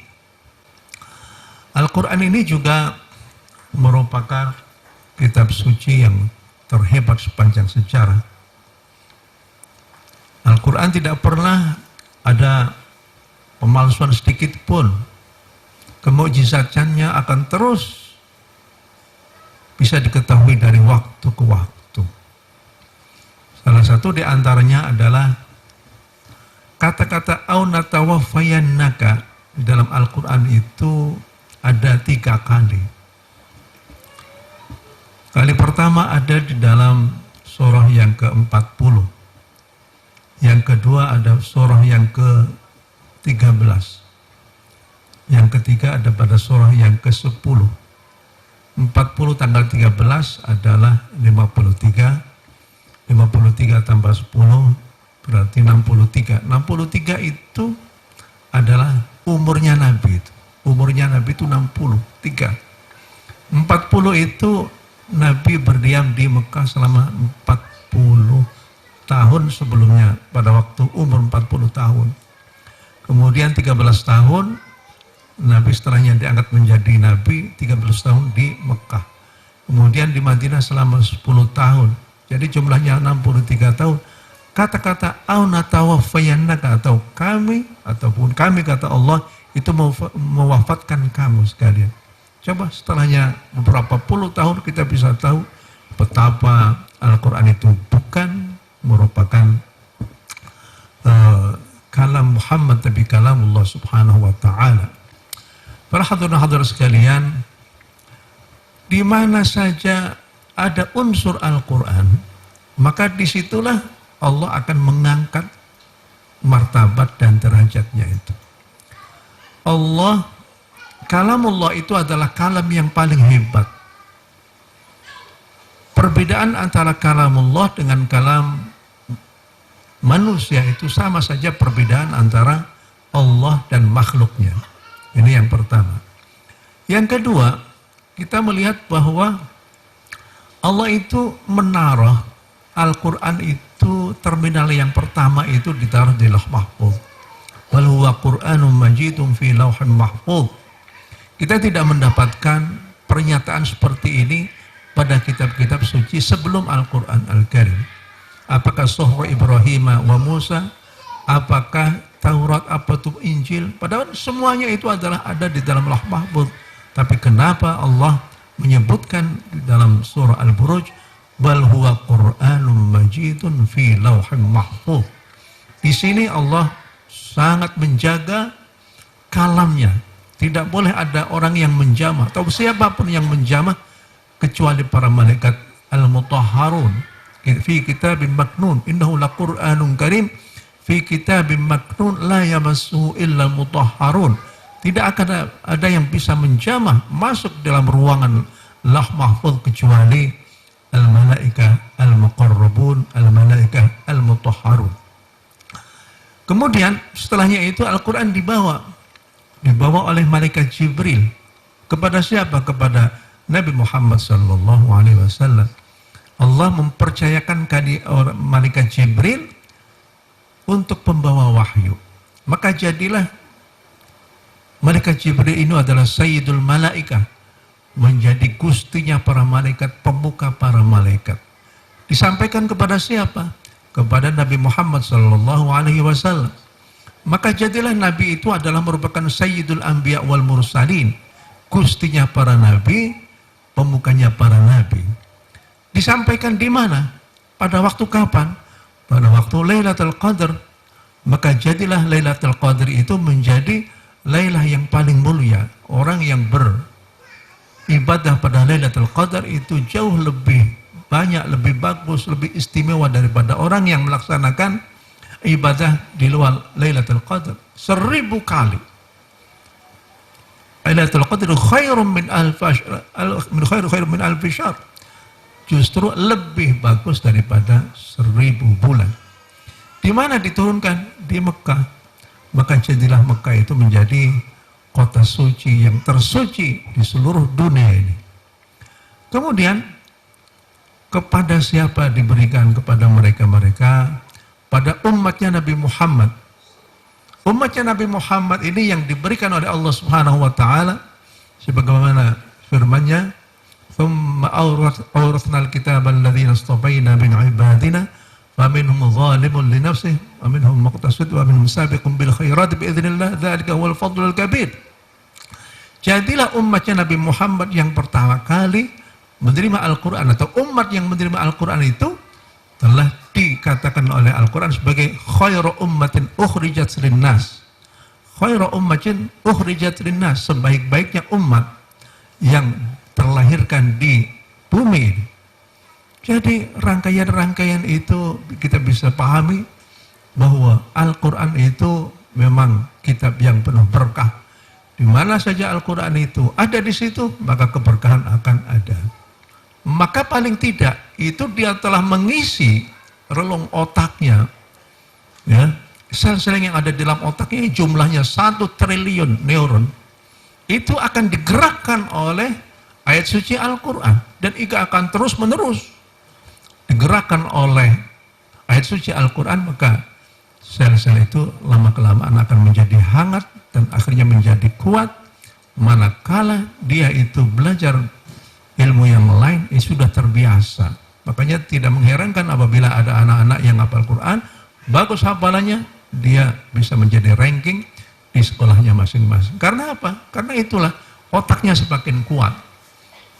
Al-Quran ini juga merupakan kitab suci yang terhebat sepanjang sejarah. Al-Quran tidak pernah ada pemalsuan sedikit pun. Kemukjizatannya akan terus bisa diketahui dari waktu ke waktu. Salah satu di antaranya adalah kata-kata au natawaffayannaka di dalam Al-Quran itu ada 3 kali. Kali pertama ada di dalam surah yang ke-40. Yang kedua ada surah yang ke-13. Yang ketiga ada pada surah yang ke-10. 40 tanggal 13 adalah 53. 53 tambah 10 berarti 63. 63 itu adalah umurnya Nabi itu. Umurnya Nabi itu 63. 40 itu Nabi berdiam di Mekah selama 40 tahun sebelumnya pada waktu umur 40 tahun. Kemudian 13 tahun Nabi setelahnya diangkat menjadi Nabi, 13 tahun di Mekah. Kemudian di Madinah selama 10 tahun. Jadi jumlahnya 63 tahun. Kata-kata au natawaffayannaka atau kami ataupun kami kata Allah itu mewafatkan kamu sekalian. Coba setelahnya beberapa puluh tahun kita bisa tahu betapa Al-Quran itu bukan merupakan kalam Muhammad tapi kalamullah subhanahu wa ta'ala. Para hadirin sekalian, di mana saja ada unsur Al-Quran, maka disitulah Allah akan mengangkat martabat dan derajatnya itu. Allah, kalamullah itu adalah kalam yang paling hebat. Perbedaan antara kalamullah dengan kalam manusia itu sama saja perbedaan antara Allah dan makhluknya. Ini yang pertama. Yang kedua, kita melihat bahwa Allah itu menaruh Al-Quran itu terminal yang pertama itu ditaruh di Lauh Mahfuz. Wal huwa Qur'anun majidun fi lauhin mahfuz. Kita tidak mendapatkan pernyataan seperti ini pada kitab-kitab suci sebelum Al-Quran Al-Karim. Apakah Suhuf Ibrahim wa Musa, apakah Taurat, apa itu Injil, padahal semuanya itu adalah ada di dalam Lauh Mahfuz. Tapi kenapa Allah menyebutkan di dalam surah Al-Buruj, bal huwa Qur'anun majidun fi lauhin mahfuz. Di sini Allah sangat menjaga kalamnya. Tidak boleh ada orang yang menjamah atau siapapun yang menjamah kecuali para malaikat al-mutahharun. Fi kitabim maknun innahu laqur'anun karim fi kitabim maknun la yamassuhu illa al-mutahharun. Tidak akan ada yang bisa menjamah masuk dalam ruangan Lauh Mahfuz kecuali al-malaika al-muqarrabun, al-malaika al-mutahharun. Kemudian setelahnya itu Al-Quran dibawa oleh malaikat Jibril kepada siapa? Kepada Nabi Muhammad SAW. Allah mempercayakan malaikat Jibril untuk pembawa wahyu. Maka jadilah malaikat Jibril ini adalah Sayyidul Malaikah, menjadi gustinya para malaikat, pembuka para malaikat. Disampaikan kepada siapa? Kepada Nabi Muhammad SAW. Maka jadilah Nabi itu adalah merupakan Sayyidul Anbiya wal Mursalin, gustinya para nabi, pemukanya para nabi. Disampaikan di mana? Pada waktu kapan? Pada waktu Lailatul Qadar. Maka jadilah Lailatul Qadar itu menjadi Lailah yang paling mulia. Orang yang beribadah pada Lailatul Qadar itu jauh lebih banyak, lebih bagus, lebih istimewa daripada orang yang melaksanakan ibadah di luar Lailatul Qadar 1000 kali. Lailatul Qadar khairun min alfi syahr. Justru lebih bagus daripada 1000 bulan. Di mana diturunkan? Di Mekah. Maka jadilah Mekah itu menjadi kota suci yang tersuci di seluruh dunia ini. Kemudian kepada siapa diberikan? Kepada mereka-mereka, pada umatnya Nabi Muhammad. Umatnya Nabi Muhammad ini yang diberikan oleh Allah Subhanahu wa ta'ala sebagaimana firman-Nya, "Tsumma awrathnal kitaba alladziina istafaina min 'ibadina faminhum zalimun li nafsihi wa minhum muqtasid wa minhum sabiqun bil khairat bi idznillah dzalika huwal fadlul kabir." Jadilah umatnya Nabi Muhammad yang pertama kali menerima Al-Quran, atau umat yang menerima Al-Quran itu telah dikatakan oleh Al-Quran sebagai khairu ummatin ukhrijat linnas. Khairu ummatin ukhrijat linnas, sebaik-baiknya umat yang terlahirkan di bumi ini. Jadi rangkaian-rangkaian itu kita bisa pahami bahwa Al-Quran itu memang kitab yang penuh berkah. Di mana saja Al-Quran itu ada di situ, maka keberkahan akan ada. Maka paling tidak itu dia telah mengisi relung otaknya, ya, sel-sel yang ada di dalam otaknya jumlahnya 1 triliun neuron, itu akan digerakkan oleh ayat suci Al-Quran, dan itu akan terus menerus digerakkan oleh ayat suci Al-Quran. Maka sel-sel itu lama-kelamaan akan menjadi hangat dan akhirnya menjadi kuat, manakala dia itu belajar ilmu yang lain sudah terbiasa. Makanya tidak mengherankan apabila ada anak-anak yang hafal Quran, bagus hafalannya, dia bisa menjadi ranking di sekolahnya masing-masing. Karena apa? Karena itulah otaknya semakin kuat.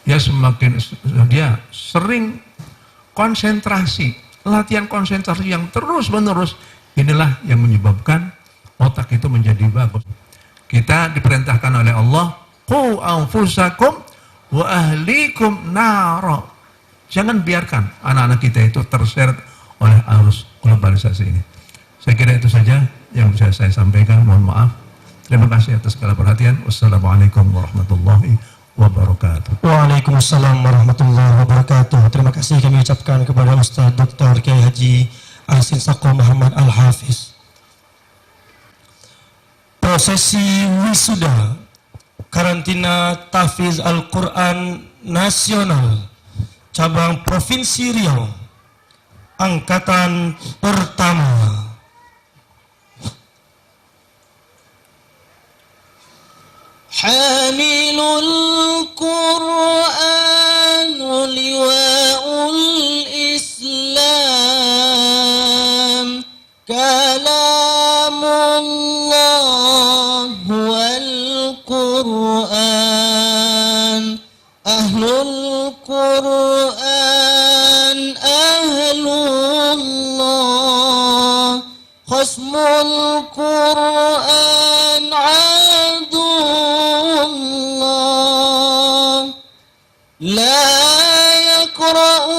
Dia sering konsentrasi, latihan konsentrasi yang terus-menerus. Inilah yang menyebabkan otak itu menjadi bagus. Kita diperintahkan oleh Allah, qu anfusakum wa ahlikum naro. Jangan biarkan anak-anak kita itu terseret oleh arus globalisasi ini. Saya kira itu saja yang bisa saya sampaikan. Mohon maaf. Terima kasih atas segala perhatian. Wassalamualaikum warahmatullahi wabarakatuh. Waalaikumsalam warahmatullahi wabarakatuh. Terima kasih kami ucapkan kepada Ustaz Dr. Kiai Haji Ahsin Saqo Muhammad Al-Hafiz. Prosesi wisuda karantina tahfiz Al-Quran Nasional cabang Provinsi Riau angkatan pertama. Hamilul Quran liwa'ul Islam kalamullah wal Quran ahlul Quran ahlullah khasmul Quran adullah la yaqra'u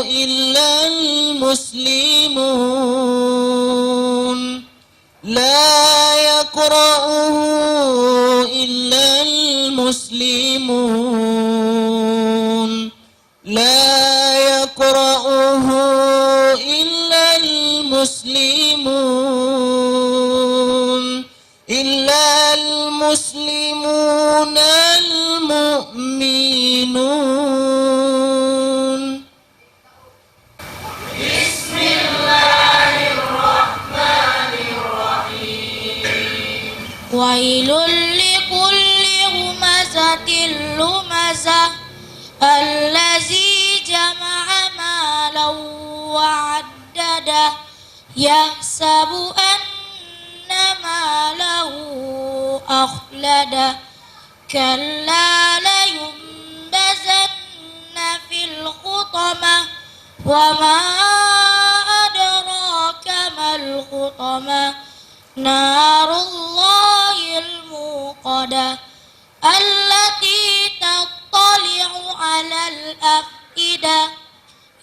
illa al-muslimun la yaqra'u illa al-muslimun la yaqra'uhu illa al-muslimun illa al-muslimun al-mu'minun. Bismillahirrahmanirrahim. Wailul likulli humazatil lumazah allazi jama'a malan wa'addadah yahsabu anna malahu akhladah kalla layumbazanna fil khutamah wa ma adraka mal khutamah narullahil muqadah allati tattali'u 'alal afidah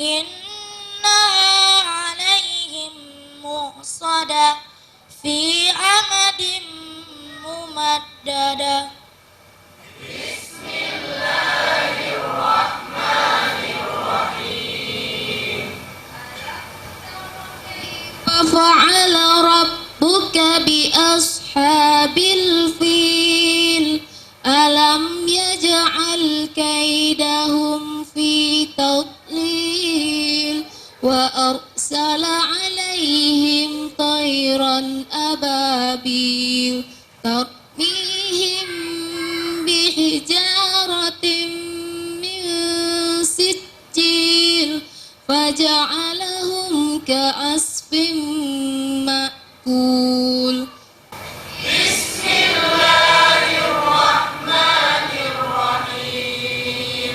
innaha 'alaihim muhsadah fi 'amadin mumaddadah. Bismillahirrahmanirrahim. Fa'ala rabbuka bi ashabil fil alam yaj'al kaidahum fi tadlil wa arsala 'alaihim tayran ababil tarmihim bihijaratin min sijil faja'alahum ka'asfin ma'kul. Bismillahirrahmanirrahim.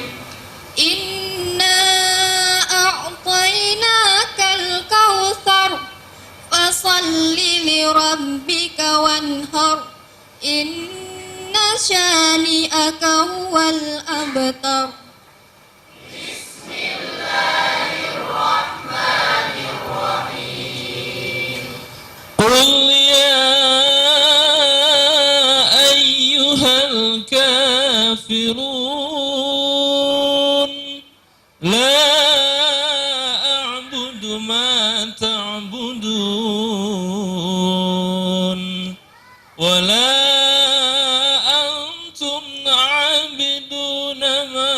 Inna a'tainaka ربك وانهر إن شانئك هو الأبتر. بسم الله الرحمن الرحيم. قل يا أيها الكافرون لا أعبد ما تعبدون ولا أنتم عابدون ما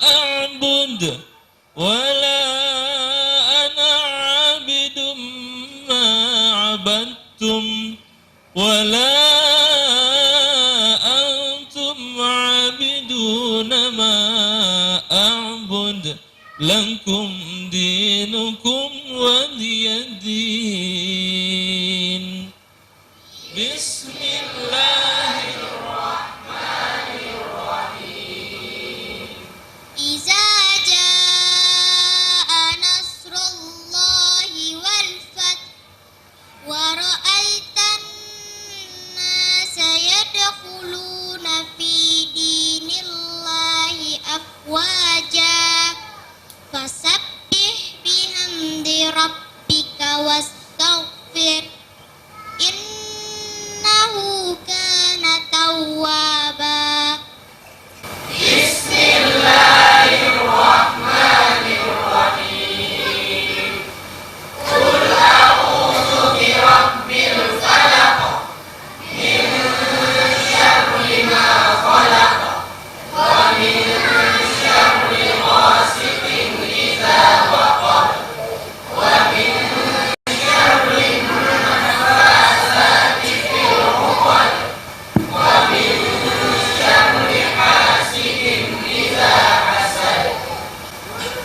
أعبد ولا أنا عابد ما عبدتم ولا أنتم عابدون ما أعبد لكم دينكم ولي دين. بسم الله الرحمن الرحيم. إذا جاء نصر الله والفتح ورأيت الناس يدخلون في دين الله أفواجا فسبح بحمد ربك واستغفر إنه كان توابا. بسم الله الرحمن الرحيم. قل أعوذ برب الفلق من شر ما خلق ومن شر غاسق إذا وقب ومن شر النفاثات في العقد ومن شر حاسد إذا حسد.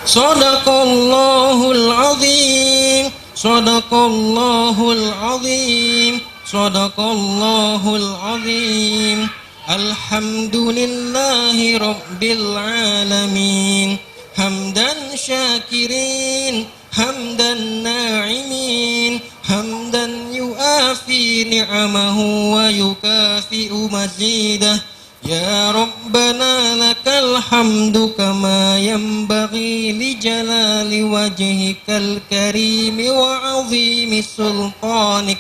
صدق الله العظيم. صدق الله العظيم. صدق الله العظيم. الحمد لله رب العالمين حمدا شاكرين حمدا ناعمين حمدا يوافي نعمه ويكافئ مزيده. يا ربنا لك الحمد كما ينبغي لجلال وجهك الكريم وعظيم سلطانك.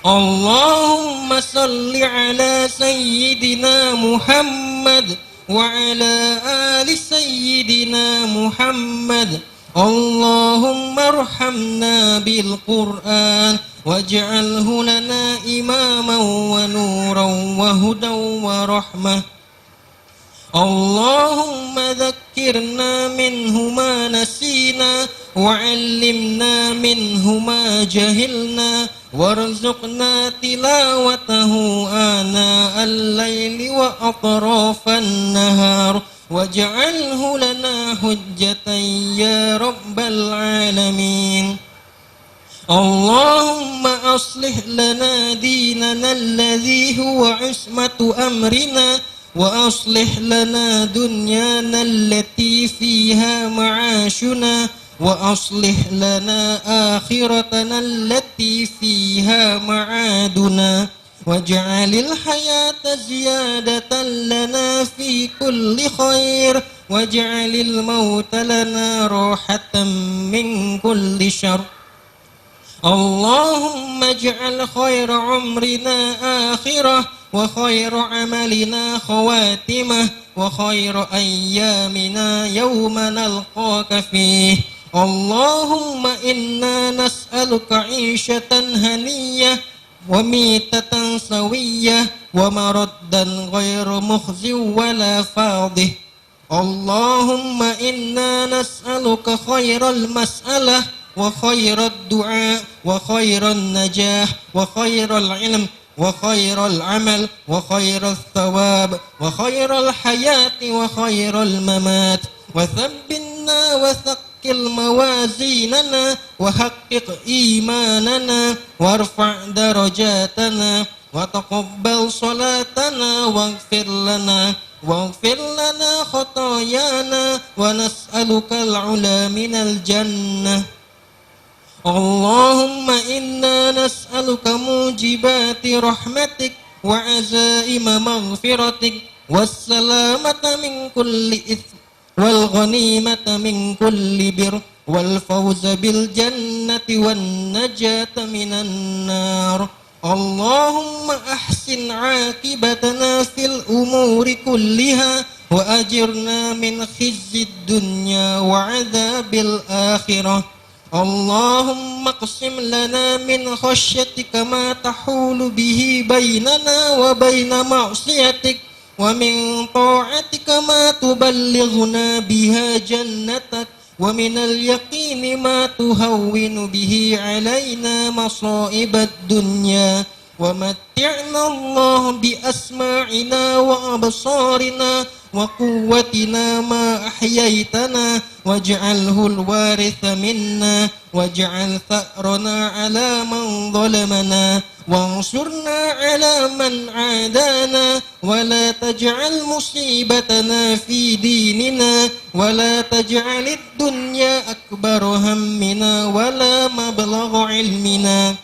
اللهم صل على سيدنا محمد وعلى آل سيدنا محمد. اللهم ارحمنا بالقرآن واجعله لنا إماما ونورا وهدى ورحمة. اللهم ذكرنا منه ما نسينا وعلمنا منه ما جهلنا وارزقنا تلاوته آناء الليل وأطراف النهار واجعله لنا حجة يا رب العالمين. اللهم أصلح لنا ديننا الذي هو عصمة أمرنا وأصلح لنا دنيانا التي فيها معاشنا وأصلح لنا آخرتنا التي فيها معادنا واجعل الحياة زيادة لنا في كل خير واجعل الموت لنا راحة من كل شر. اللهم اجعل خير عمرنا آخرة وخير عملنا خواتمة وخير أيامنا يوم نلقاك فيه. اللهم إنا نسألك عيشة هنية وميتة سوية ومردا غير مخزي ولا فاضح. اللهم إنا نسألك خير المسألة وخير الدعاء وخير النجاح وخير العلم وخير العمل وخير الثواب وخير الحياة وخير الممات وثبتنا وثقل موازيننا وحقق إيماننا وارفع درجاتنا وتقبل صلاتنا واغفر لنا خطايانا ونسألك العلا من الجنة. اللهم إنا نسألك موجبات رحمتك وعزائم مغفرتك والسلامة من كل إثم والغنيمة من كل بر والفوز بالجنة والنجاة من النار. اللهم أحسن عاقبتنا في الأمور كلها وأجرنا من خزي الدنيا وعذاب الآخرة. اللهم اقسم لنا من خشيتك ما تحول به بيننا وبين معصيتك ومن طاعتك ما تبلغنا بها جنتك ومن اليقين ما تهون به علينا مصائب الدنيا ومتعنا الله بأسماعنا وأبصارنا وقوتنا ما أحييتنا واجعله الوارث منا واجعل ثأرنا على من ظلمنا وانصرنا على من عادانا ولا تجعل مصيبتنا في ديننا ولا تجعل الدنيا أكبر همنا ولا مبلغ علمنا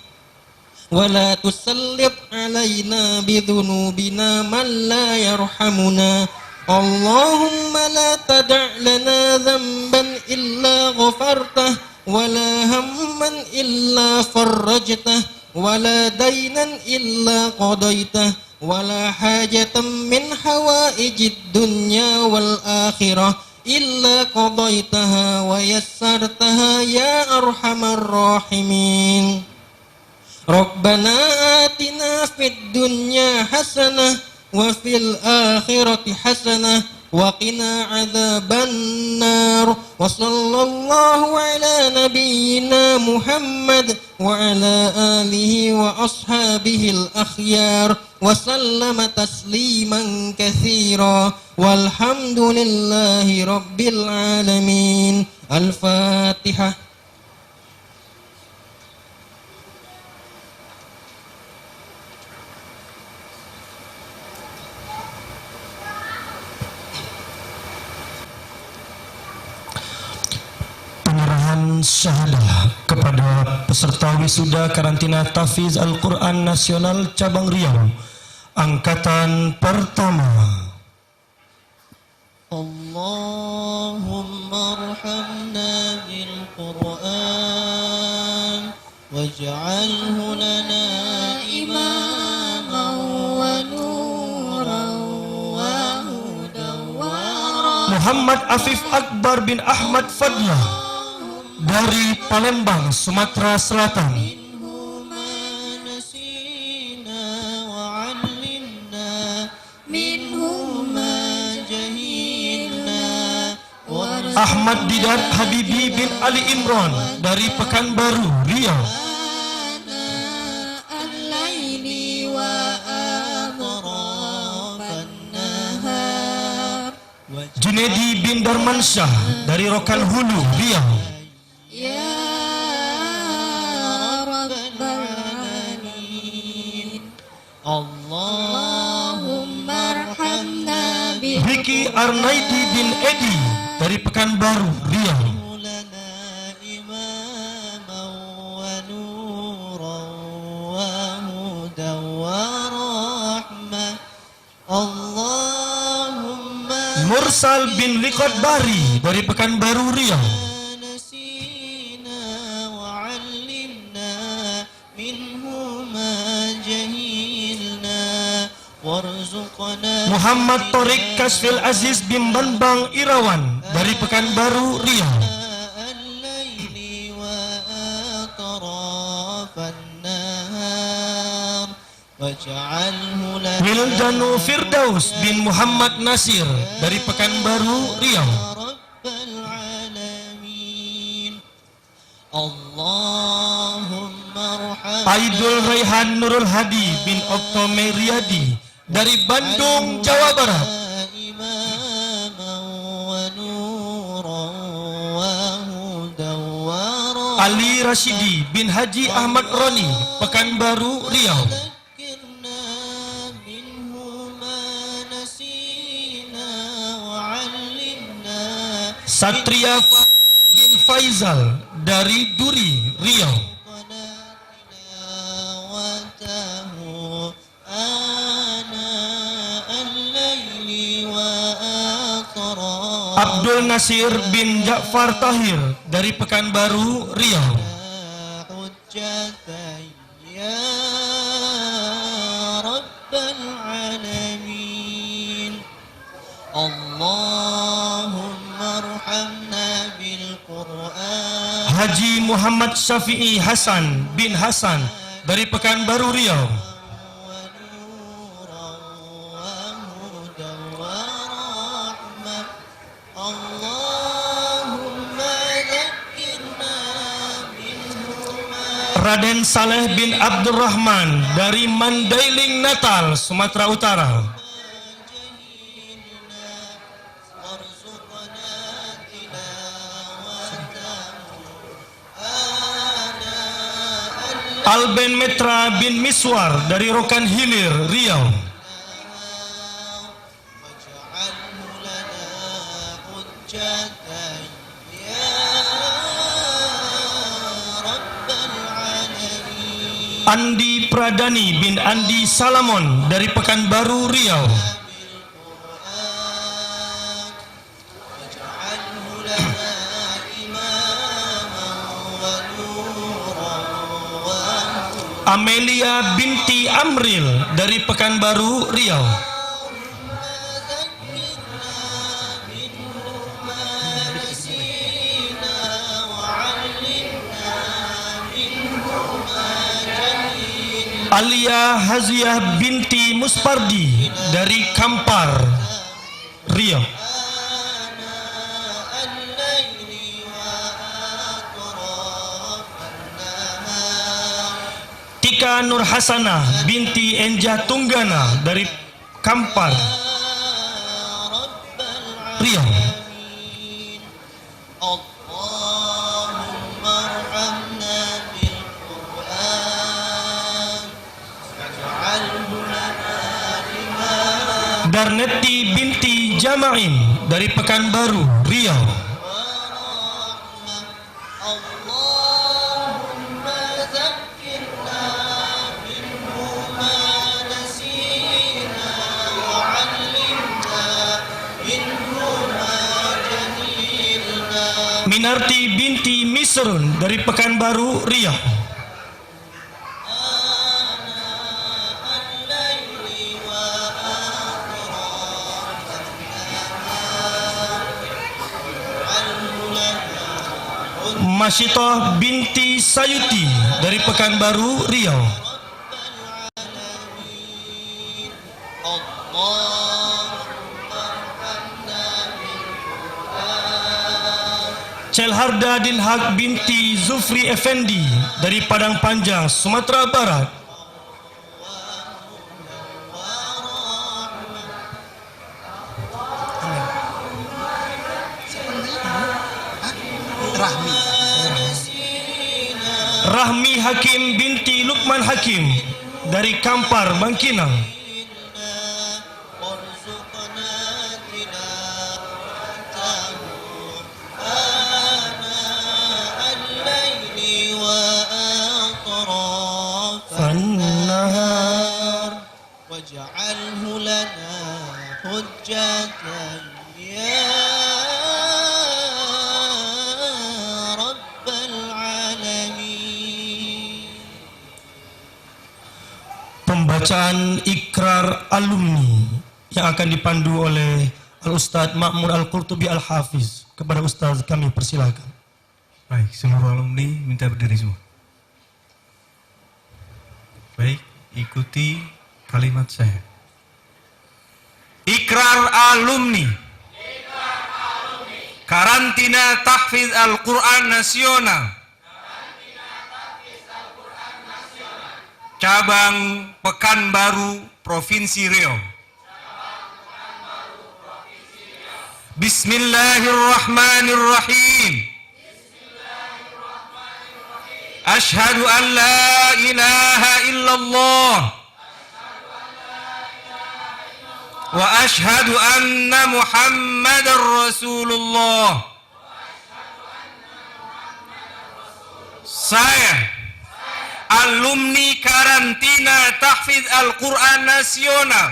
ولا تسلط علينا بذنوبنا من لا يرحمنا. اللهم لا تدع لنا ذنبا إلا غفرته ولا هما إلا فرجته ولا دينا إلا قضيته ولا حاجة من حوائج الدنيا والآخرة إلا قضيتها ويسرتها يا أرحم الراحمين. ربنا آتنا في الدنيا حسنة وفي الآخرة حسنة وقنا عذاب النار. وصلى الله على نبينا محمد وعلى آله وأصحابه الأخيار وسلم تسليما كثيرا والحمد لله رب العالمين. الفاتحة. Penyerahan syahadah kepada peserta wisuda karantina Tahfiz Al-Quran Nasional Cabang Riau Angkatan Pertama. Allahumma arhamna bil Qur'an waj'alhu lana imaman wa nuran wa hudan wa rahmatan. Muhammad Afif Akbar bin Ahmad Fadlah dari Palembang, Sumatera Selatan. Ahmad Didat Habibi bin Ali Imran dari Pekanbaru, Riau. Junedi bin Darmansyah dari Rokan Hulu, Riau. Allahumma arhamna bi Vicky Arnaidi bin Edi dari Pekanbaru, Riau. Mursal bin Liqat Bari dari Pekanbaru, Riau. Muhammad Torik Kasfil Aziz bin Banbang Irawan dari Pekanbaru, Riau. Wildanu Firdaus bin Muhammad Nasir dari Pekanbaru, Riau. Aidul Raihan Nurul Hadi bin Oktome Riyadi dari Bandung, Jawa Barat. Ali Rashidi bin Haji Ahmad Roni, Pekanbaru, Riau. Satria bin Faizal dari Duri, Riau. Abdul Nasir bin Ja'far Tahir dari Pekanbaru, Riau. Ya Rabbal Alamin. Allahumma arhamna bil Qur'an. Haji Muhammad Syafi'i Hasan bin Hasan dari Pekanbaru, Riau. Raden Saleh bin Abdurrahman dari Mandailing, Natal, Sumatera Utara. Alben Metra bin Miswar dari Rokan Hilir, Riau. Andi Pradani bin Andi Salamon dari Pekanbaru, Riau. Amelia binti Amril dari Pekanbaru, Riau. Alia Haziah binti Muspardi dari Kampar, Riau. Tika Nur Hasanah binti Enja Tunggana dari Kampar, Riau. Darneti binti Jamain dari Pekanbaru, Riau. Minarti binti Misrun dari Pekanbaru, Riau. Masyitoh binti Sayuti dari Pekanbaru, Riau. Celharda Dinhak binti Zufri Effendi dari Padang Panjang, Sumatera Barat. Rahmi Hakim binti Lukman Hakim dari Kampar, Bangkinang. Waj'alhu lana hujjatan ya Rabbal Alamin. Pembacaan ikrar alumni yang akan dipandu oleh Al-Ustadz Ma'mun Al-Qurtubi Al-Hafiz. Kepada Ustadz kami persilakan. Baik, seluruh alumni minta berdiri semua. Baik, ikuti kalimat saya. Ikrar alumni. Karantina Tahfiz Al-Quran Nasional. Cabang Pekanbaru, Provinsi Riau. Bismillahirrahmanirrahim. Ashhadu an la ilaha illallah wa ashhadu anna Muhammadar Rasulullah. Saya alumni Karantina Tahfiz Al-Quran Nasional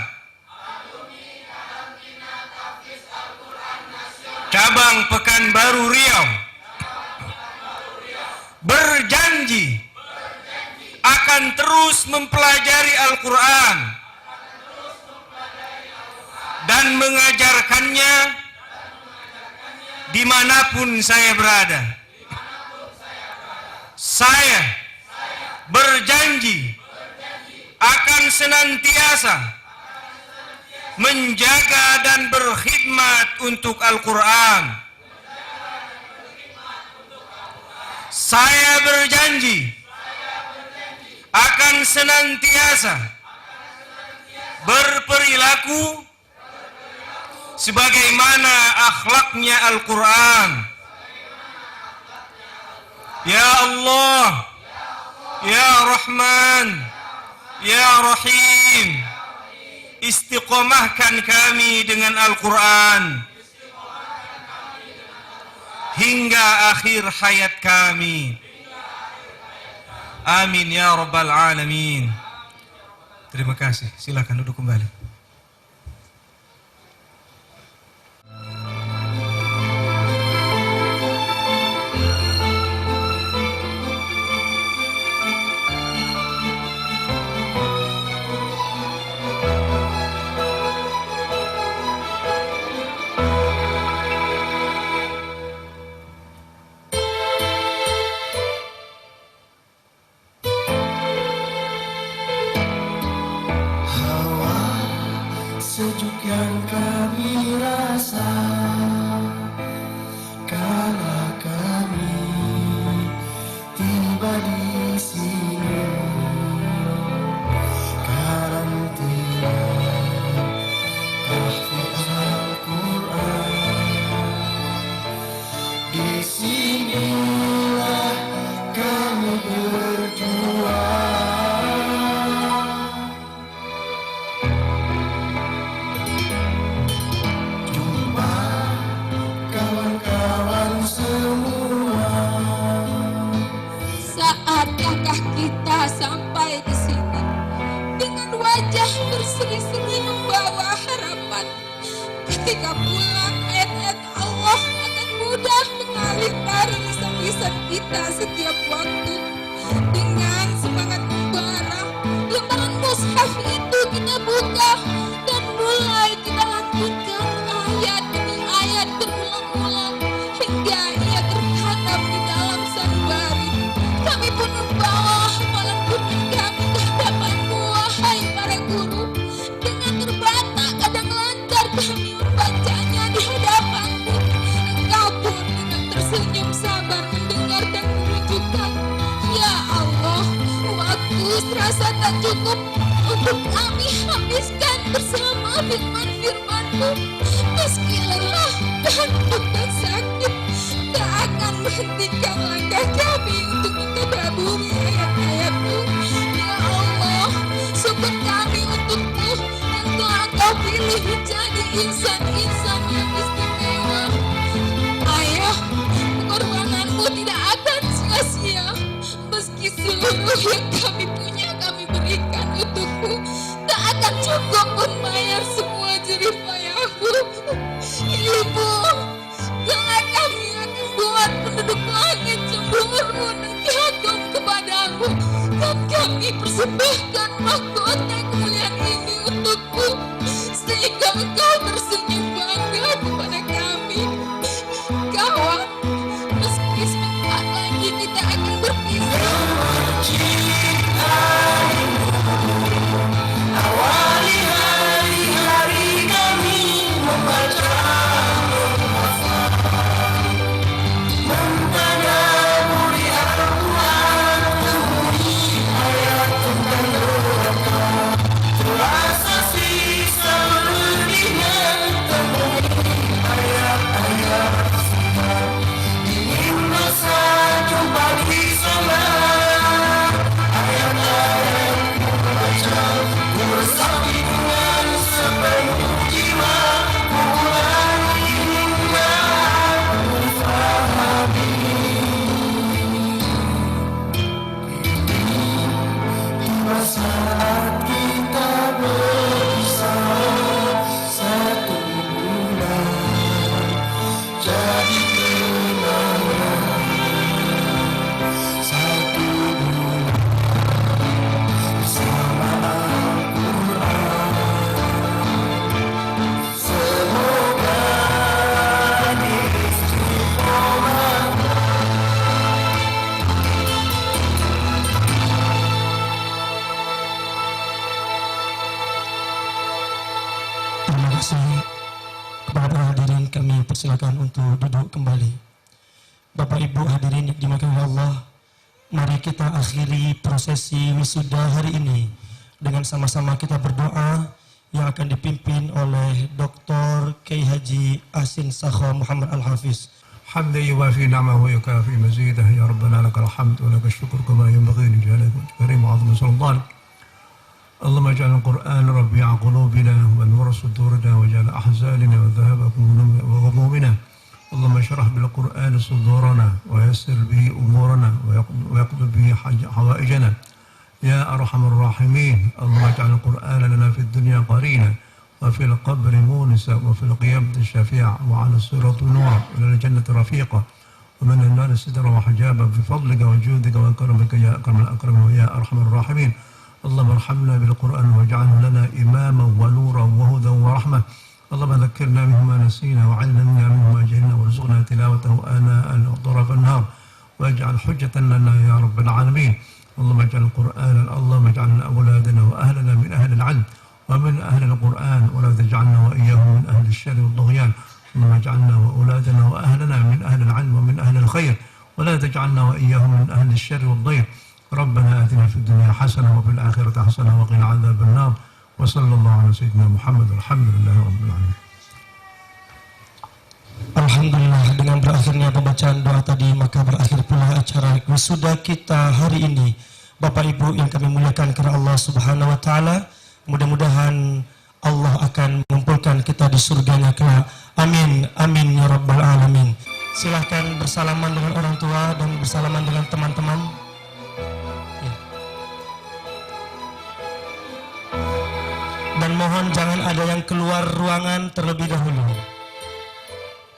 cabang Pekanbaru Riau berjanji akan terus mempelajari Al-Quran dan mengajarkannya dimanapun saya berada. Saya berjanji akan senantiasa menjaga dan berkhidmat untuk Al-Quran. Saya berjanji akan senantiasa berperilaku sebagaimana akhlaknya Al-Quran. Ya Allah, Ya Rahman, Ya Rahim, istiqomahkan kami dengan Al-Quran hingga akhir hayat kami. Amin ya Rabbal Alamin. Terima kasih. Silakan duduk kembali. Sejuk yang kami rasa kala kami tiba di sini, karantina tahfidz Al-Quran. Di sinilah kami berjuang. Saatkah kita sampai di sini dengan wajah berseri-seri membawa harapan? Ketika pulang, ayat-ayat Allah akan mudah mengalir dari lisan-lisan kita setiap waktu. Dengan semangat membara, lembaran mushaf itu kita buka dan mulai kita lanjutkan ayat demi ayat berulang-ulang hingga ia tertanam di dalam sanubari. Kami pun membawa hafalan Quran kami ke hadapanmu, wahai para guru. Dengan terbata kadang lancar kami membacanya di hadapanmu. Engkau pun dengan tersenyum sabar mendengar dan menunjukkan. Ya Allah, waktu serasa tak cukup untuk kami habiskan bersama firman-firman-Mu. Meski lelah, kantuk dan sakit, tak akan menghentikan langkah kami untuk mentadabburi ayat-ayat-Mu. Ya Allah, syukur kami untuk-Mu yang telah Kau pilih menjadi insan-insan yang istimewa. Ayah, pengorbanan-Mu tidak akan sia-sia. Meski seluruh yang kami punya kami berikan untuk-Mu, tak akan cukup membayar semua jerih payah-Mu. Ibu, kelak kami akan buat penduduk langit cemburu dan kagum kepadamu, dan kami persembahkan mahkota kemuliaan ini untuk-Mu, sehingga Engkau tersenyum bangga kepada kami. Kawan, meski sebentar lagi kita akan berpisah. Awali hari-hari kami membaca mentadabburi Al-Quran, temui ayat tentang neraka. kami persilakan untuk duduk kembali. Bapak Ibu hadirin yang dimuliakan oleh Allah, mari kita akhiri prosesi wisuda hari ini dengan sama-sama kita berdoa yang akan dipimpin oleh Dr. Kiai Haji Ahsin Sakho Muhammad Al-Hafiz. حمدا يوافي نعمه ويكافي مزيده يا ربنا لك الحمد ولك الشكر كما ينبغي لجلالك الكريم وعظيم سلطانك. اللهم اجعل القرآن ربيع قلوبنا ونور صدورنا واجعل أحزاننا وذهب وغمومنا. اللهم اشرح بالقرآن صدورنا ويسر به أمورنا ويقضي به حوائجنا يا أرحم الراحمين. اللهم اجعل القرآن لنا في الدنيا قرينا وفي القبر مونسا وفي القيامة الشفيع وعلى الصراط نورا وإلى الجنة رفيقا ومن النار سترا وحجابا بفضلك وجودك وكرمك يا أكرم الأكرمين ويا أرحم الراحمين. اللهم ارحمنا بالقرآن واجعله لنا إماما ونورا وهدى ورحمة. اللهم ذكرنا منه ما نسينا وعلمنا منه ما جهلنا وارزقنا تلاوته آناء طرف النهار واجعل حجة لنا يا رب العالمين. اللهم اجعل القرآن اللهم اجعلنا أولادنا وأهلنا من أهل العلم ومن أهل القرآن ولا تجعلنا وإياهم من أهل الشر والطغيان. اللهم اجعلنا وأولادنا وأهلنا من أهل العلم ومن أهل الخير ولا تجعلنا وإياهم من أهل الشر والضيق. ربنا آتنا في الدنيا حسنة وفي الآخرة حسنة وقنا عذاب النار. وصلى الله على سيدنا محمد. الحمد لله رب العالمين. Alhamdulillah, dengan berakhirnya pembacaan doa tadi maka berakhir pula acara wisuda kita hari ini. Bapak Ibu yang kami muliakan karena Allah Subhanahu wa taala, mudah-mudahan Allah akan mengumpulkan kita di surganya kelak. Amin, amin ya rabbal alamin. Silahkan bersalaman dengan orang tua dan bersalaman dengan teman-teman. Ya. Dan mohon jangan ada yang keluar ruangan terlebih dahulu.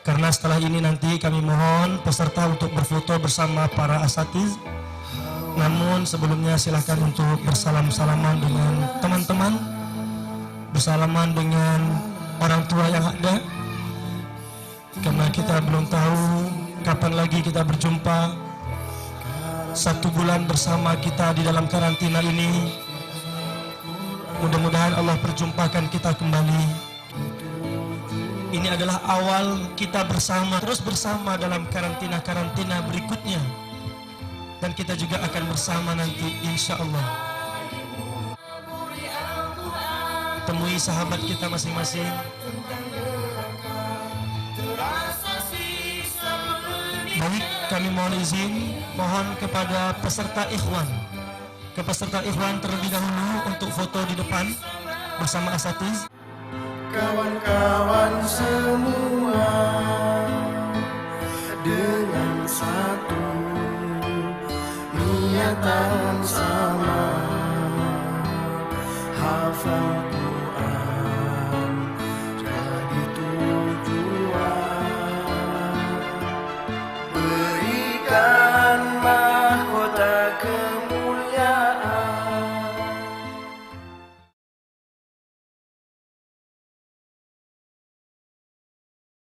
Karena setelah ini nanti kami mohon peserta untuk berfoto bersama para asatiz. Namun sebelumnya silahkan untuk bersalam-salaman dengan teman-teman, bersalaman dengan orang tua yang ada, karena kita belum tahu kapan lagi kita berjumpa. 1 bulan bersama kita di dalam karantina ini, mudah-mudahan Allah perjumpakan kita kembali. Ini adalah awal kita bersama, terus bersama dalam karantina-karantina berikutnya. Dan kita juga akan bersama nanti insya Allah. Temui sahabat kita masing-masing. Baik, kami mohon izin, mohon kepada peserta ikhwan. Ke peserta ikhwan terlebih dahulu untuk foto di depan bersama asatiz. Kawan-kawan semua dengan satu niatan